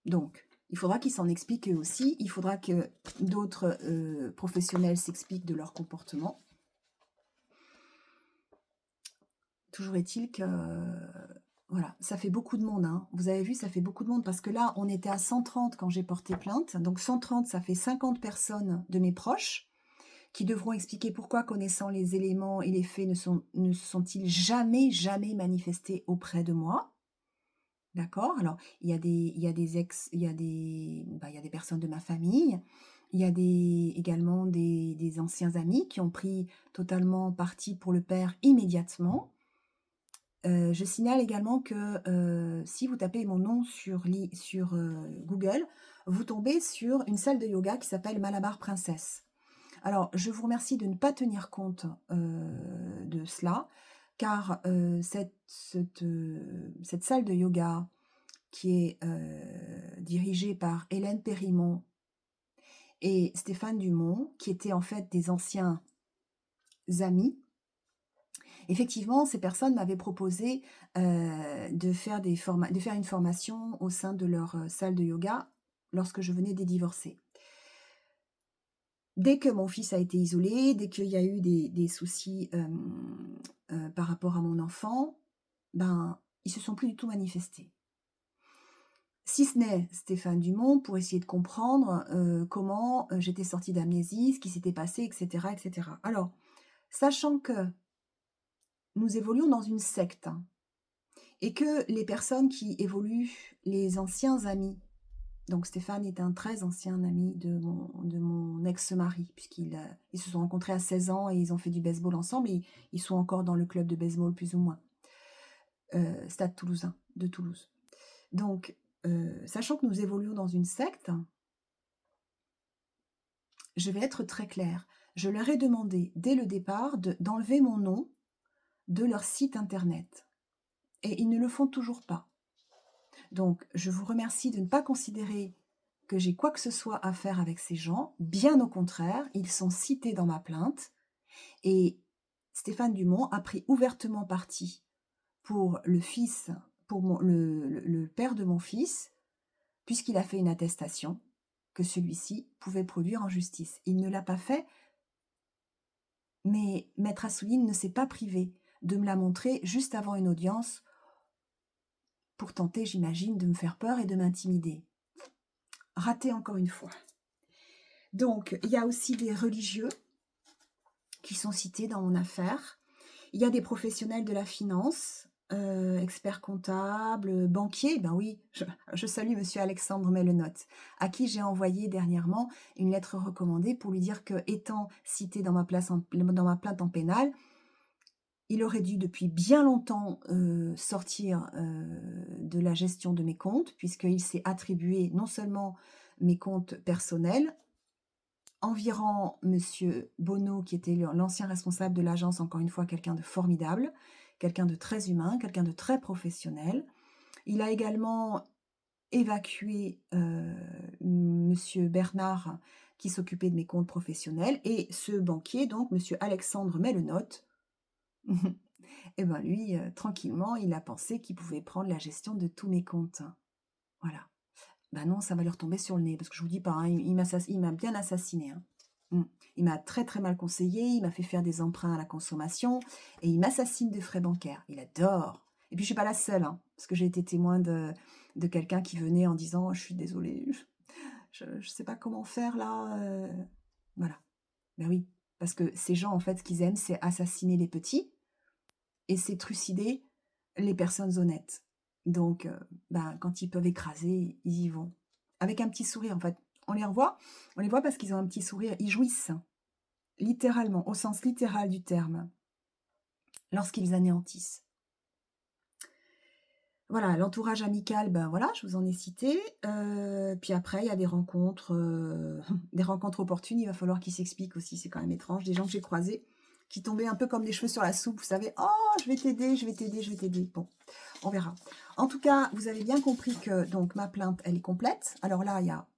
Donc, il faudra qu'ils s'en expliquent eux aussi, il faudra que d'autres, professionnels s'expliquent de leur comportement. Toujours est-il que, voilà, ça fait beaucoup de monde, hein. Vous avez vu, ça fait beaucoup de monde parce que là, on était à 130 quand j'ai porté plainte. Donc 130, ça fait 50 personnes de mes proches qui devront expliquer pourquoi, connaissant les éléments et les faits, ne se sont-ils jamais, jamais manifestés auprès de moi. D'accord? Alors, il y a des ex, il y a des personnes de ma famille, il y a également des anciens amis qui ont pris totalement parti pour le père immédiatement. Je signale également que, si vous tapez mon nom sur, Google, vous tombez sur une salle de yoga qui s'appelle Malabar Princess. Alors, je vous remercie de ne pas tenir compte, de cela, car, cette salle de yoga qui est, dirigée par Hélène Périmont et Stéphane Dumont, qui étaient en fait des anciens amis. Effectivement, ces personnes m'avaient proposé, de faire une formation au sein de leur, salle de yoga lorsque je venais de divorcer. Dès que mon fils a été isolé, dès qu'il y a eu des soucis, par rapport à mon enfant, ben, ils se sont plus du tout manifestés. Si ce n'est Stéphane Dumont pour essayer de comprendre, comment, j'étais sortie d'amnésie, ce qui s'était passé et cetera et cetera. Alors, sachant que nous évoluons dans une secte, hein, et que les personnes qui évoluent, les anciens amis, donc Stéphane est un très ancien ami de mon ex-mari, ils se sont rencontrés à 16 ans et ils ont fait du baseball ensemble et ils sont encore dans le club de baseball plus ou moins, Stade Toulousain, de Toulouse. Donc, sachant que nous évoluons dans une secte, je vais être très claire. Je leur ai demandé dès le départ d'enlever mon nom de leur site internet et ils ne le font toujours pas. Donc, je vous remercie de ne pas considérer que j'ai quoi que ce soit à faire avec ces gens. Bien au contraire, ils sont cités dans ma plainte. Et Stéphane Dumont a pris ouvertement parti pour le fils, pour le père de mon fils, puisqu'il a fait une attestation que celui-ci pouvait produire en justice. Il ne l'a pas fait, mais Maître Assouline ne s'est pas privé de me la montrer juste avant une audience pour tenter, j'imagine, de me faire peur et de m'intimider. Raté encore une fois. Donc, il y a aussi des religieux qui sont cités dans mon affaire. Il y a des professionnels de la finance, experts comptables, banquiers. Ben oui, je salue monsieur Alexandre Mellenotte, à qui j'ai envoyé dernièrement une lettre recommandée pour lui dire que, étant cité dans ma plainte en pénal, il aurait dû depuis bien longtemps sortir de la gestion de mes comptes, puisqu'il s'est attribué non seulement mes comptes personnels, environ monsieur Bonneau, qui était l'ancien responsable de l'agence, encore une fois quelqu'un de formidable, quelqu'un de très humain, quelqu'un de très professionnel. Il a également évacué monsieur Bernard, qui s'occupait de mes comptes professionnels, et ce banquier, donc monsieur Alexandre Mellenotte, et ben lui, tranquillement, il a pensé qu'il pouvait prendre la gestion de tous mes comptes. Voilà. Ben non, ça va lui retomber sur le nez, parce que je vous dis pas, hein, il m'a bien assassiné, hein. Il m'a très très mal conseillé, il m'a fait faire des emprunts à la consommation, et il m'assassine de frais bancaires. Il adore. Et puis je suis pas la seule, hein, parce que j'ai été témoin de quelqu'un qui venait en disant: «Je suis désolé, je sais pas comment faire là, voilà. Ben oui, parce que ces gens, en fait, ce qu'ils aiment, c'est assassiner les petits et c'est trucider les personnes honnêtes. Donc ben, quand ils peuvent écraser, ils y vont. Avec un petit sourire, en fait. On les voit parce qu'ils ont un petit sourire, ils jouissent, littéralement, au sens littéral du terme, lorsqu'ils anéantissent. Voilà, l'entourage amical, ben voilà, je vous en ai cité. Puis après, il y a des rencontres, des rencontres opportunes. Il va falloir qu'ils s'expliquent aussi, c'est quand même étrange. Des gens que j'ai croisés qui tombaient un peu comme des cheveux sur la soupe, vous savez. Oh, je vais t'aider, je vais t'aider, je vais t'aider. Bon, on verra. En tout cas, vous avez bien compris que donc ma plainte, elle est complète. Alors là, il y a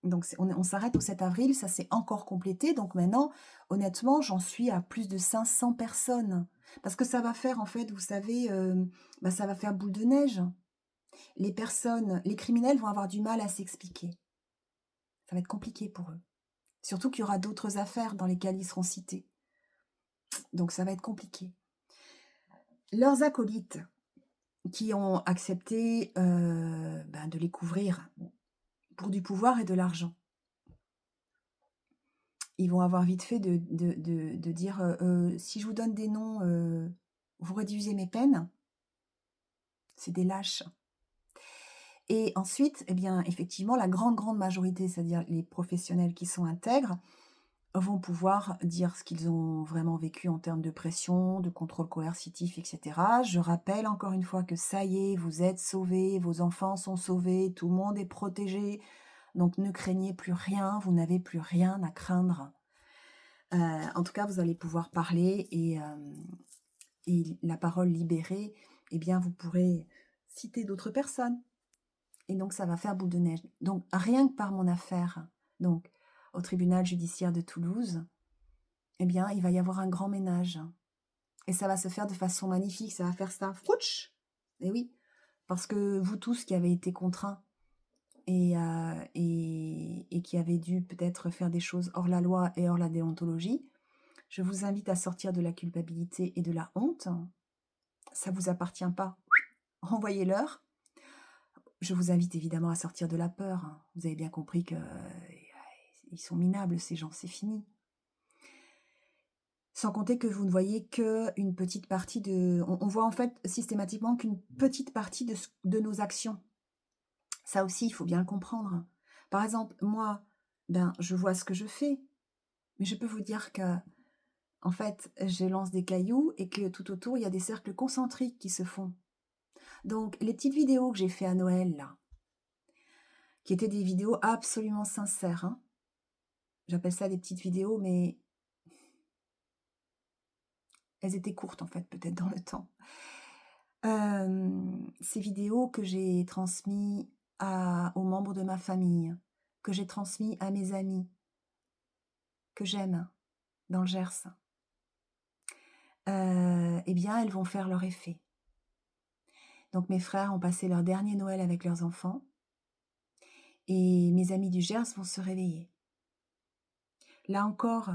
donc on s'arrête au 7 avril, ça s'est encore complété. Donc maintenant, honnêtement, j'en suis à plus de 500 personnes. Parce que ça va faire, en fait, vous savez, bah, ça va faire boule de neige. Les criminels vont avoir du mal à s'expliquer. Ça va être compliqué pour eux. Surtout qu'il y aura d'autres affaires dans lesquelles ils seront cités. Donc ça va être compliqué. Leurs acolytes qui ont accepté ben, de les couvrir pour du pouvoir et de l'argent, ils vont avoir vite fait de dire si je vous donne des noms, vous réduisez mes peines. C'est des lâches. Et ensuite, eh bien, effectivement, la grande majorité, c'est-à-dire les professionnels qui sont intègres, vont pouvoir dire ce qu'ils ont vraiment vécu en termes de pression, de contrôle coercitif, etc. Je rappelle encore une fois que ça y est, vous êtes sauvés, vos enfants sont sauvés, tout le monde est protégé, donc ne craignez plus rien, vous n'avez plus rien à craindre. En tout cas, vous allez pouvoir parler et la parole libérée, eh bien, vous pourrez citer d'autres personnes. Et donc, ça va faire boule de neige. Donc, rien que par mon affaire, donc, au tribunal judiciaire de Toulouse, eh bien, il va y avoir un grand ménage. Et ça va se faire de façon magnifique. Ça va faire ça, frouch. Et oui, parce que vous tous qui avez été contraints et qui avez dû peut-être faire des choses hors la loi et hors la déontologie, je vous invite à sortir de la culpabilité et de la honte. Ça ne vous appartient pas. Renvoyez-leur. Je vous invite évidemment à sortir de la peur. Vous avez bien compris que ils sont minables, ces gens, c'est fini. Sans compter que vous ne voyez qu'une petite partie de... On voit en fait systématiquement qu'une petite partie de nos actions. Ça aussi, il faut bien le comprendre. Par exemple, moi, ben, je vois ce que je fais, mais je peux vous dire que, en fait, je lance des cailloux et que tout autour, il y a des cercles concentriques qui se font. Donc, les petites vidéos que j'ai fait à Noël, là, qui étaient des vidéos absolument sincères, hein. J'appelle ça des petites vidéos, mais elles étaient courtes, en fait, peut-être dans le temps. Ces vidéos que j'ai transmises aux membres de ma famille, que j'ai transmis à mes amis, que j'aime dans le Gers, eh bien, elles vont faire leur effet. Donc mes frères ont passé leur dernier Noël avec leurs enfants et mes amis du Gers vont se réveiller. Là encore,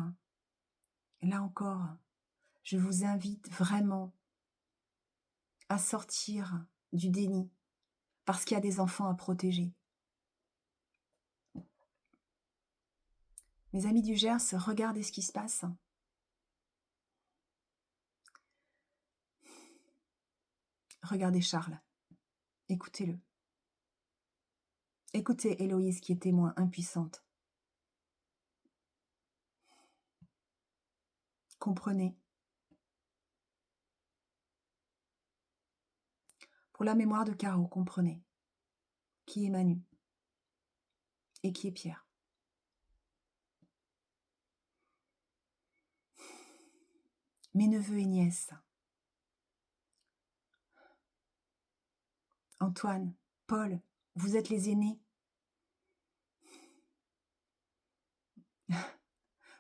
je vous invite vraiment à sortir du déni parce qu'il y a des enfants à protéger. Mes amis du Gers, regardez ce qui se passe. Regardez Charles, écoutez-le. Écoutez Héloïse qui est témoin impuissante. Comprenez. Pour la mémoire de Caro, comprenez. Qui est Manu et qui est Pierre. Mes neveux et nièces. Antoine, Paul, vous êtes les aînés.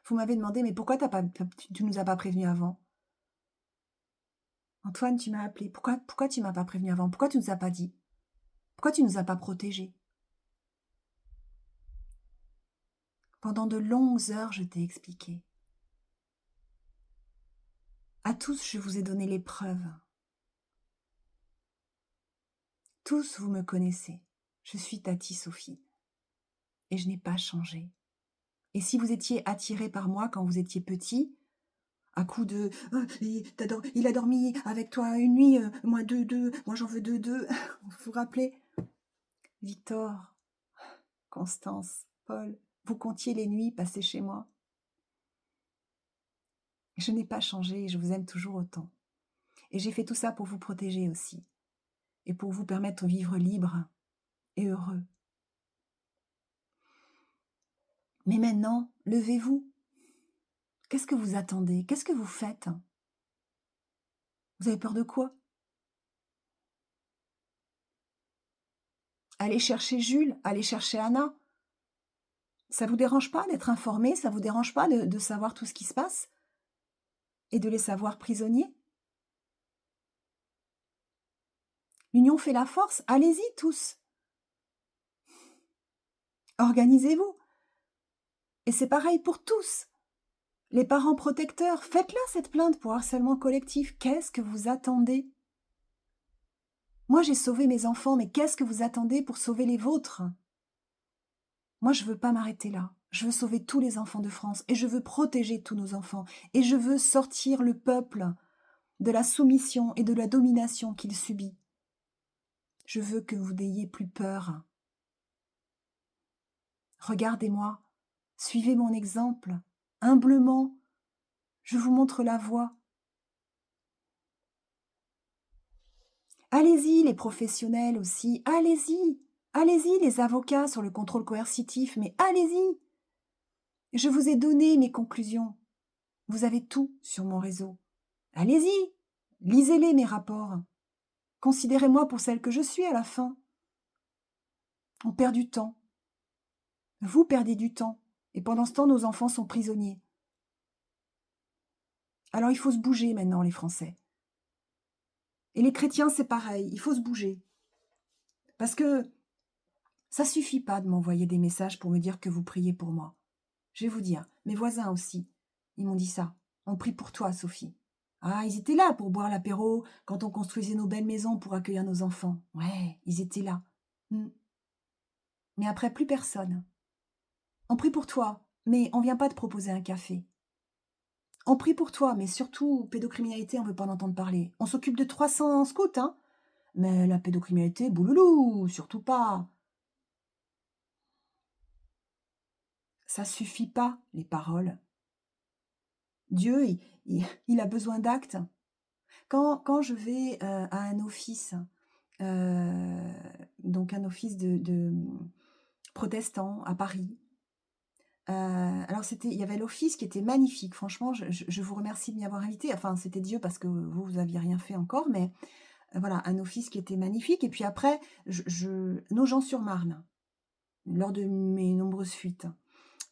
Vous m'avez demandé, mais pourquoi tu nous as pas prévenus avant? Antoine, tu m'as appelé. Pourquoi tu m'as pas prévenu avant? Pourquoi tu nous as pas dit? Pourquoi tu nous as pas protégés? Pendant de longues heures, je t'ai expliqué. À tous, je vous ai donné les preuves. Tous, vous me connaissez. Je suis Tati Sophie et je n'ai pas changé. Et si vous étiez attiré par moi quand vous étiez petit, à coup de «Ah, il a dormi avec toi une nuit, moi deux, moi j'en veux deux. Vous vous rappelez? Victor, Constance, Paul, vous comptiez les nuits passées chez moi. Je n'ai pas changé et je vous aime toujours autant. Et j'ai fait tout ça pour vous protéger aussi et pour vous permettre de vivre libre et heureux. Mais maintenant, levez-vous. Qu'est-ce que vous attendez? Qu'est-ce que vous faites? Vous avez peur de quoi? Allez chercher Jules, allez chercher Anna. Ça vous dérange pas d'être informé? Ça vous dérange pas de savoir tout ce qui se passe et de les savoir prisonniers? L'union fait la force. Allez-y tous. Organisez-vous. Et c'est pareil pour tous. Les parents protecteurs, faites-la cette plainte pour harcèlement collectif. Qu'est-ce que vous attendez? Moi, j'ai sauvé mes enfants, mais qu'est-ce que vous attendez pour sauver les vôtres? Moi, je veux pas m'arrêter là. Je veux sauver tous les enfants de France et je veux protéger tous nos enfants et je veux sortir le peuple de la soumission et de la domination qu'il subit. Je veux que vous n'ayez plus peur. Regardez-moi, suivez mon exemple, humblement, je vous montre la voie. Allez-y, les professionnels aussi, allez-y, allez-y, les avocats sur le contrôle coercitif, mais allez-y. Je vous ai donné mes conclusions. Vous avez tout sur mon réseau. Allez-y, lisez-les, mes rapports. Considérez-moi pour celle que je suis à la fin. On perd du temps. Vous perdez du temps. Et pendant ce temps, nos enfants sont prisonniers. Alors il faut se bouger maintenant, les Français. Et les chrétiens, c'est pareil, il faut se bouger. Parce que ça suffit pas de m'envoyer des messages pour me dire que vous priez pour moi. Je vais vous dire, mes voisins aussi, ils m'ont dit ça. On prie pour toi, Sophie. Ah, ils étaient là pour boire l'apéro quand on construisait nos belles maisons pour accueillir nos enfants. Ouais, ils étaient là. Mais après, plus personne. On prie pour toi, mais on vient pas te proposer un café. On prie pour toi, mais surtout, pédocriminalité, on veut pas en entendre parler. On s'occupe de 300 scouts, hein. Mais la pédocriminalité, bouloulou, surtout pas. Ça suffit pas, les paroles. Dieu, il a besoin d'actes. Quand je vais à un office, euh, donc un office de protestants à Paris, alors il y avait l'office qui était magnifique. Franchement, je vous remercie de m'y avoir invité. Enfin, c'était Dieu parce que vous aviez rien fait encore, mais voilà, un office qui était magnifique. Et puis après, Nogent-sur-Marne, lors de mes nombreuses fuites.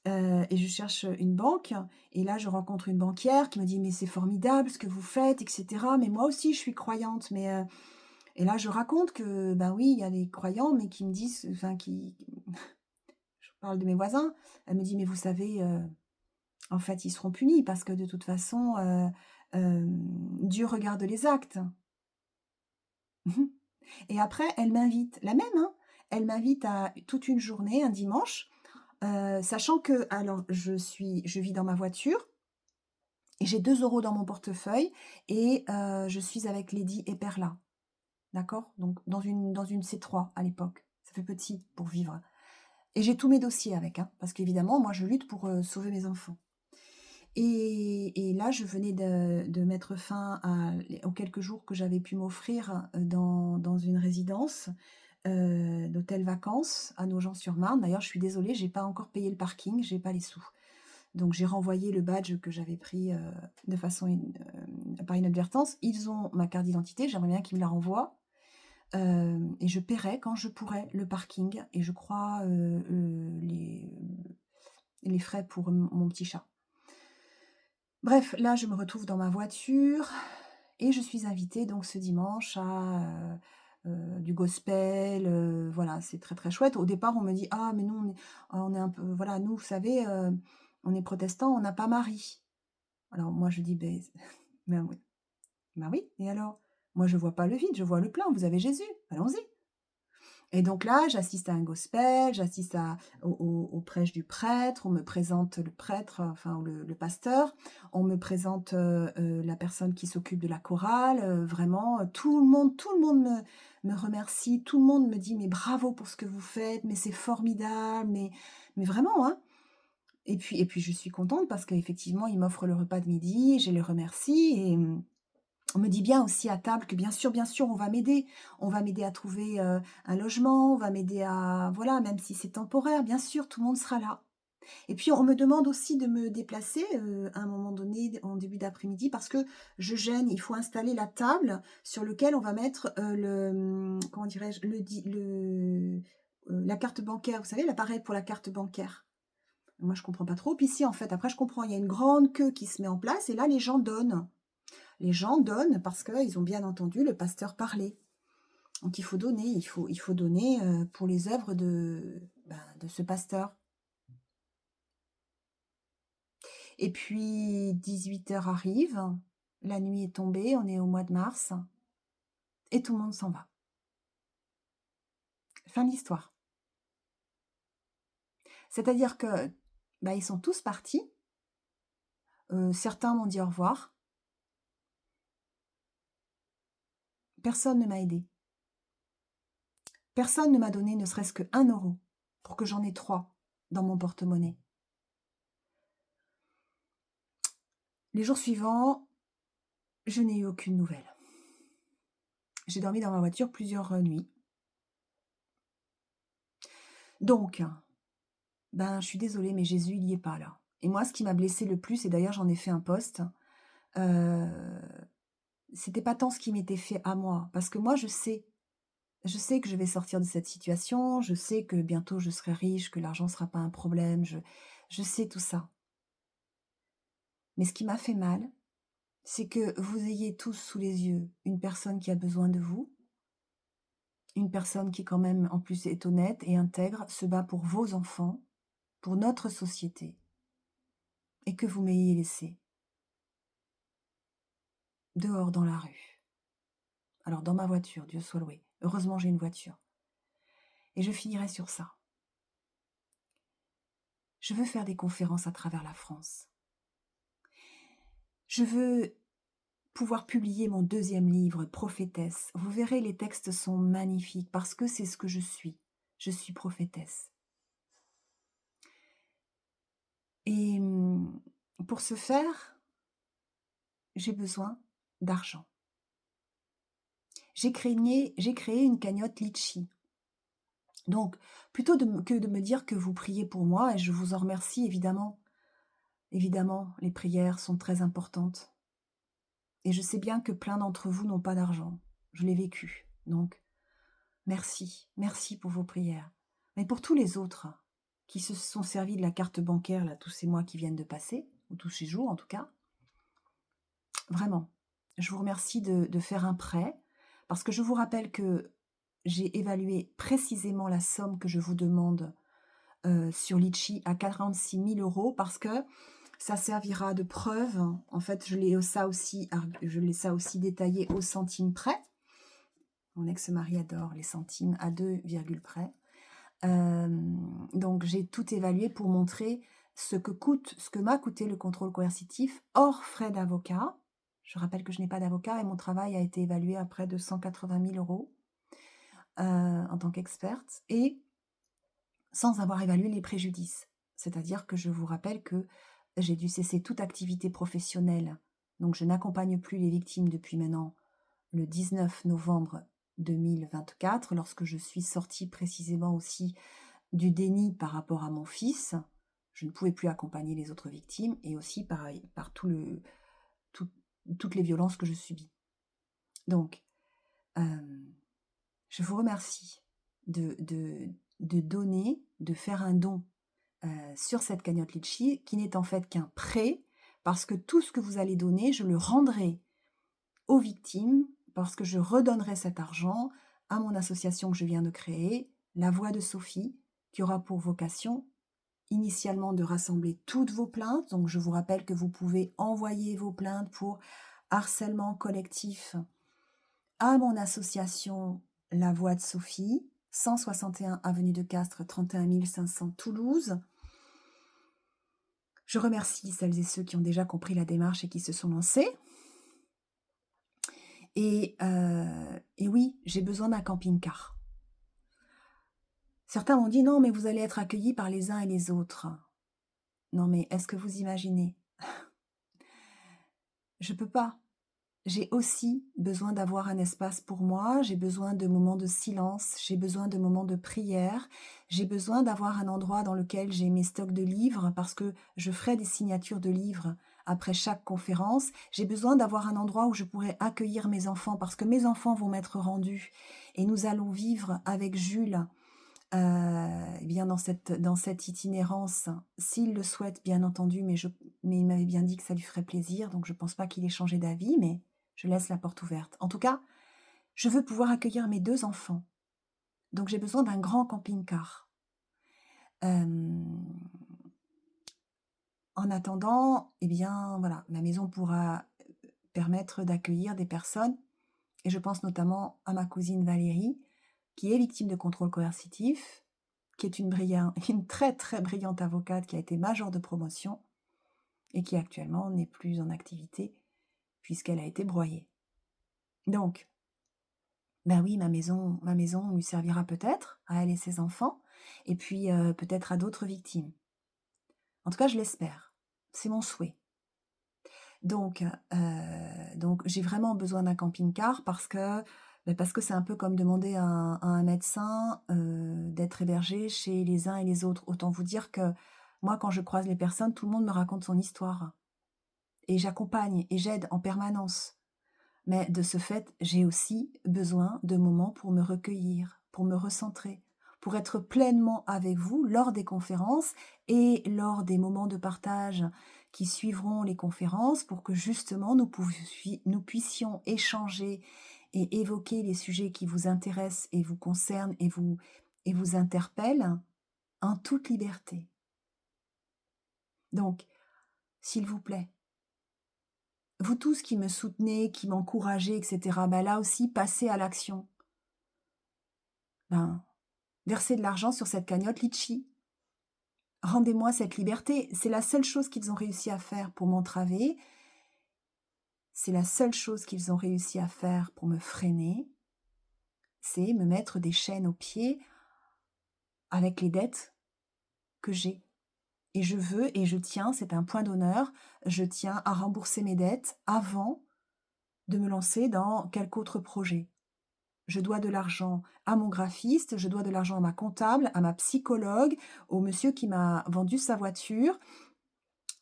Et je cherche une banque et là, je rencontre une banquière qui me dit: «Mais c'est formidable ce que vous faites et cetera, mais moi aussi je suis croyante, mais» et là, je raconte que, ben oui, il y a les croyants, mais qui me disent enfin je parle de mes voisins. Elle me dit: «Mais vous savez, en fait, ils seront punis parce que de toute façon, Dieu regarde les actes». Et après, elle m'invite, la même, hein, elle m'invite à toute une journée, un dimanche, sachant que alors je vis dans ma voiture et j'ai 2 € dans mon portefeuille et je suis avec Lady et Perla, d'accord? Donc dans une C3 à l'époque, ça fait petit pour vivre et j'ai tous mes dossiers avec, hein, parce qu'évidemment, moi, je lutte pour, sauver mes enfants et là, je venais de mettre fin aux quelques jours que j'avais pu m'offrir, dans une résidence, d'hôtel vacances à Nogent-sur-Marne. D'ailleurs, je suis désolée, j'ai pas encore payé le parking, j'ai pas les sous. Donc j'ai renvoyé le badge que j'avais pris, de façon par inadvertance. Ils ont ma carte d'identité, j'aimerais bien qu'ils me la renvoient, et je paierai quand je pourrai le parking et je crois, les frais pour mon petit chat. Bref, là, je me retrouve dans ma voiture et je suis invitée donc ce dimanche à, du gospel, voilà, c'est très, très chouette. Au départ, on me dit: «Ah mais nous on est un peu voilà, nous, vous savez, on est protestants, on n'a pas Marie». Alors moi je dis: «Beh, ben oui, bah oui et alors? Moi je vois pas le vide, je vois le plein, vous avez Jésus, allons-y». Et donc là, j'assiste à un gospel, j'assiste au prêche du prêtre, on me présente le prêtre, enfin le pasteur, on me présente, la personne qui s'occupe de la chorale, vraiment, tout le monde me remercie, tout le monde me dit: «Mais bravo pour ce que vous faites, mais c'est formidable, mais vraiment, hein». Et puis je suis contente parce qu'effectivement, ils m'offrent le repas de midi, je les remercie on me dit bien aussi à table que bien sûr, on va m'aider. On va m'aider à trouver, un logement, on va m'aider à voilà, même si c'est temporaire, bien sûr, tout le monde sera là. Et puis on me demande aussi de me déplacer, à un moment donné, en début d'après-midi parce que je gêne. Il faut installer la table sur lequel on va mettre, comment dirais-je? La carte bancaire, vous savez, l'appareil pour la carte bancaire. Moi, je comprends pas trop. Puis si, en fait, après je comprends, il y a une grande queue qui se met en place et là, les gens donnent. Les gens donnent parce qu'ils ont bien entendu le pasteur parler. Donc il faut donner, pour les œuvres de ce pasteur. Et puis 18 heures arrive, la nuit est tombée, on est au mois de mars et tout le monde s'en va. Fin de l'histoire. C'est-à-dire que, bah, ils sont tous partis, certains m'ont dit au revoir, personne ne m'a aidé. Personne ne m'a donné ne serait-ce que 1 € pour que j'en ai 3 dans mon porte-monnaie. Les jours suivants, je n'ai eu aucune nouvelle. J'ai dormi dans ma voiture plusieurs, nuits. Donc, ben, je suis désolée, mais Jésus, il y est pas là. Et moi, ce qui m'a blessée le plus et d'ailleurs j'en ai fait un post, heu, c'était pas tant ce qui m'était fait à moi, parce que moi je sais que je vais sortir de cette situation, je sais que bientôt je serai riche, que l'argent sera pas un problème, je sais tout ça. Mais ce qui m'a fait mal, c'est que vous ayez tous sous les yeux une personne qui a besoin de vous, une personne qui quand même en plus est honnête et intègre, se bat pour vos enfants, pour notre société et que vous m'ayez laissé dehors dans la rue. Alors dans ma voiture, Dieu soit loué. Heureusement, j'ai une voiture. Et je finirai sur ça. Je veux faire des conférences à travers la France. Je veux pouvoir publier mon deuxième livre, Prophétesse. Vous verrez, les textes sont magnifiques parce que c'est ce que je suis. Je suis prophétesse. Et pour ce faire, j'ai besoin d'argent. J'ai créé une cagnotte Litchi. Donc, plutôt que de me dire que vous priez pour moi, et je vous en remercie évidemment, évidemment, les prières sont très importantes. Et je sais bien que plein d'entre vous n'ont pas d'argent. Je l'ai vécu. Donc, merci. Merci pour vos prières. Mais pour tous les autres qui se sont servis de la carte bancaire, là, tous ces mois qui viennent de passer, ou tous ces jours en tout cas, vraiment, je vous remercie de faire un prêt, parce que je vous rappelle que j'ai évalué précisément la somme que je vous demande sur Litchi à 46 000 € parce que ça servira de preuve. En fait, je l'ai ça aussi détaillé au centime près. Mon ex-mari adore les centimes à 2 virgules près. Donc j'ai tout évalué pour montrer ce que m'a coûté le contrôle coercitif hors frais d'avocat. Je rappelle que je n'ai pas d'avocat et mon travail a été évalué à près de 180 000 € en tant qu'experte et sans avoir évalué les préjudices. C'est-à-dire que je vous rappelle que j'ai dû cesser toute activité professionnelle. Donc je n'accompagne plus les victimes depuis maintenant le 19 novembre 2024, lorsque je suis sortie précisément aussi du déni par rapport à mon fils. Je ne pouvais plus accompagner les autres victimes et aussi par tout- toutes les violences que je subis. Donc, je vous remercie de donner, de faire un don sur cette cagnotte Litchi, qui n'est en fait qu'un prêt, parce que tout ce que vous allez donner, je le rendrai aux victimes, parce que je redonnerai cet argent à mon association que je viens de créer, La Voix de Sophie, qui aura pour vocation initialement de rassembler toutes vos plaintes. Donc je vous rappelle que vous pouvez envoyer vos plaintes pour harcèlement collectif à mon association La Voix de Sophie, 161 avenue de Castres, 31 500 Toulouse. Je remercie celles et ceux qui ont déjà compris la démarche et qui se sont lancés. Et oui, j'ai besoin d'un camping-car. Certains m'ont dit: «Non, mais vous allez être accueillis par les uns et les autres». Non, mais est-ce que vous imaginez? Je peux pas. J'ai aussi besoin d'avoir un espace pour moi, j'ai besoin de moments de silence, j'ai besoin de moments de prière, j'ai besoin d'avoir un endroit dans lequel j'ai mes stocks de livres parce que je ferai des signatures de livres après chaque conférence. J'ai besoin d'avoir un endroit où je pourrai accueillir mes enfants parce que mes enfants vont m'être rendus et nous allons vivre avec Jules eh bien dans cette itinérance, s'il le souhaite bien entendu, mais il m'avait bien dit que ça lui ferait plaisir, donc je ne pense pas qu'il ait changé d'avis, mais je laisse la porte ouverte. En tout cas, je veux pouvoir accueillir mes 2 enfants, donc j'ai besoin d'un grand camping-car. Hem, En attendant, eh bien, voilà, ma maison pourra permettre d'accueillir des personnes et je pense notamment à ma cousine Valérie, qui est victime de contrôle coercitif, qui est une très, très brillante avocate qui a été majeure de promotion et qui actuellement n'est plus en activité puisqu'elle a été broyée. Donc, ben oui, ma maison lui servira peut-être à elle et ses enfants et puis, peut-être à d'autres victimes. En tout cas, je l'espère. C'est mon souhait. Donc j'ai vraiment besoin d'un camping-car parce que c'est un peu comme demander à un médecin, d'être hébergé chez les uns et les autres. Autant vous dire que moi, quand je croise les personnes, tout le monde me raconte son histoire et j'accompagne et j'aide en permanence. Mais de ce fait, j'ai aussi besoin de moments pour me recueillir, pour me recentrer, pour être pleinement avec vous lors des conférences et lors des moments de partage qui suivront les conférences pour que justement nous puissions échanger et évoquer les sujets qui vous intéressent et vous concernent et vous interpellent en toute liberté. Donc, s'il vous plaît, vous tous qui me soutenez, qui m'encouragez, etc., bah là aussi, passez à l'action. Ben, versez de l'argent sur cette cagnotte Litchi. Rendez-moi cette liberté. C'est la seule chose qu'ils ont réussi à faire pour m'entraver. C'est la seule chose qu'ils ont réussi à faire pour me freiner. C'est me mettre des chaînes aux pieds avec les dettes que j'ai. Et je veux et je tiens, c'est un point d'honneur, je tiens à rembourser mes dettes avant de me lancer dans quelque autre projet. Je dois de l'argent à mon graphiste, je dois de l'argent à ma comptable, à ma psychologue, au monsieur qui m'a vendu sa voiture.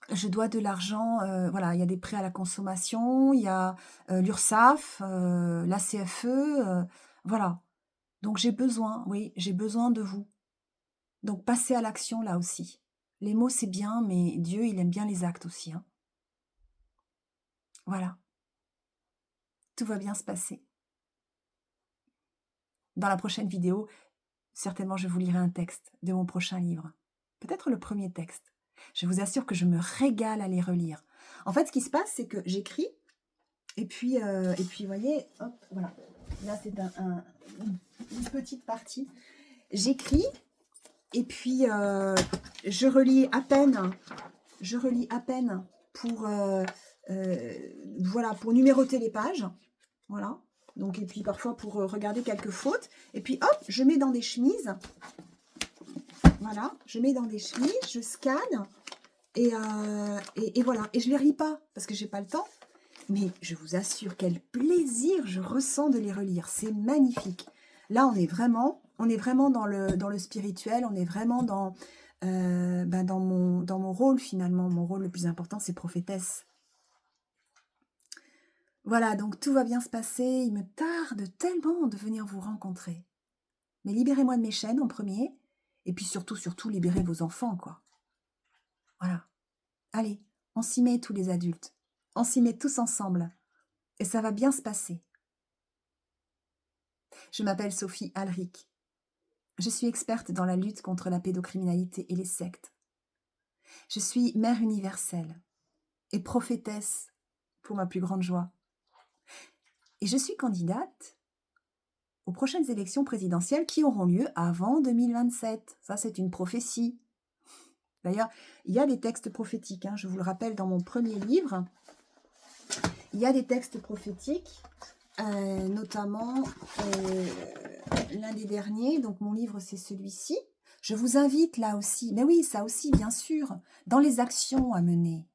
Je dois de l'argent, voilà, il y a des prêts à la consommation, il y a, l'URSSAF, la CFE, voilà. Donc j'ai besoin, oui, j'ai besoin de vous. Donc passez à l'action là aussi. Les mots, c'est bien, mais Dieu, il aime bien les actes aussi, hein. Voilà, tout va bien se passer. Dans la prochaine vidéo, certainement, je vous lirai un texte de mon prochain livre. Peut-être le premier texte. Je vous assure que je me régale à les relire. En fait, ce qui se passe, c'est que j'écris et puis, vous voyez, hop, voilà. Là, c'est une petite partie. J'écris et puis je relis à peine pour, euh, voilà, pour numéroter les pages. Voilà. Donc, et puis parfois pour regarder quelques fautes. Et puis hop, je mets dans des chemises. Voilà, je mets dans des chemises, je scanne et voilà. Et je les relis pas parce que j'ai pas le temps. Mais je vous assure quel plaisir je ressens de les relire. C'est magnifique. Là, on est vraiment dans le spirituel. On est vraiment dans mon rôle finalement. Mon rôle le plus important, c'est prophétesse. Voilà, donc tout va bien se passer. Il me tarde tellement de venir vous rencontrer. Mais libérez-moi de mes chaînes en premier. Et puis surtout, libérez vos enfants, quoi. Voilà. Allez, on s'y met tous les adultes. On s'y met tous ensemble. Et ça va bien se passer. Je m'appelle Sophie Alric. Je suis experte dans la lutte contre la pédocriminalité et les sectes. Je suis mère universelle et prophétesse, pour ma plus grande joie. Et je suis candidate aux prochaines élections présidentielles qui auront lieu avant 2027. Ça, c'est une prophétie. D'ailleurs, il y a des textes prophétiques, hein, je vous le rappelle, dans mon premier livre, il y a des textes prophétiques, notamment l'un des derniers, donc mon livre c'est celui-ci. Je vous invite là aussi, mais oui, ça aussi bien sûr, dans les actions à mener.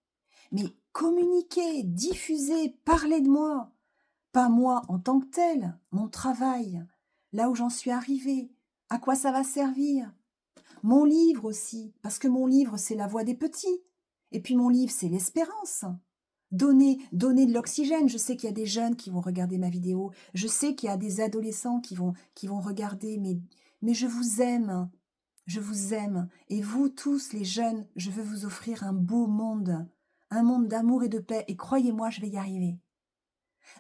Mais communiquer, diffuser, parler de moi, pas moi en tant que tel, mon travail, là où j'en suis arrivée, à quoi ça va servir. Mon livre aussi, parce que mon livre c'est la voix des petits, et puis mon livre c'est l'espérance. Donner de l'oxygène. Je sais qu'il y a des jeunes qui vont regarder ma vidéo. Je sais qu'il y a des adolescents qui vont regarder. Mais je vous aime. Je vous aime. Et vous tous, les jeunes, je veux vous offrir un beau monde. Un monde d'amour et de paix. Et croyez-moi, je vais y arriver.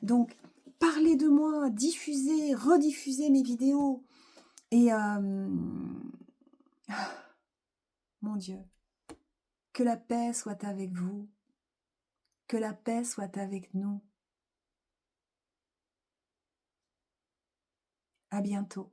Donc, parlez de moi, diffusez, rediffusez mes vidéos. Et, mon Dieu, que la paix soit avec vous. Que la paix soit avec nous. À bientôt.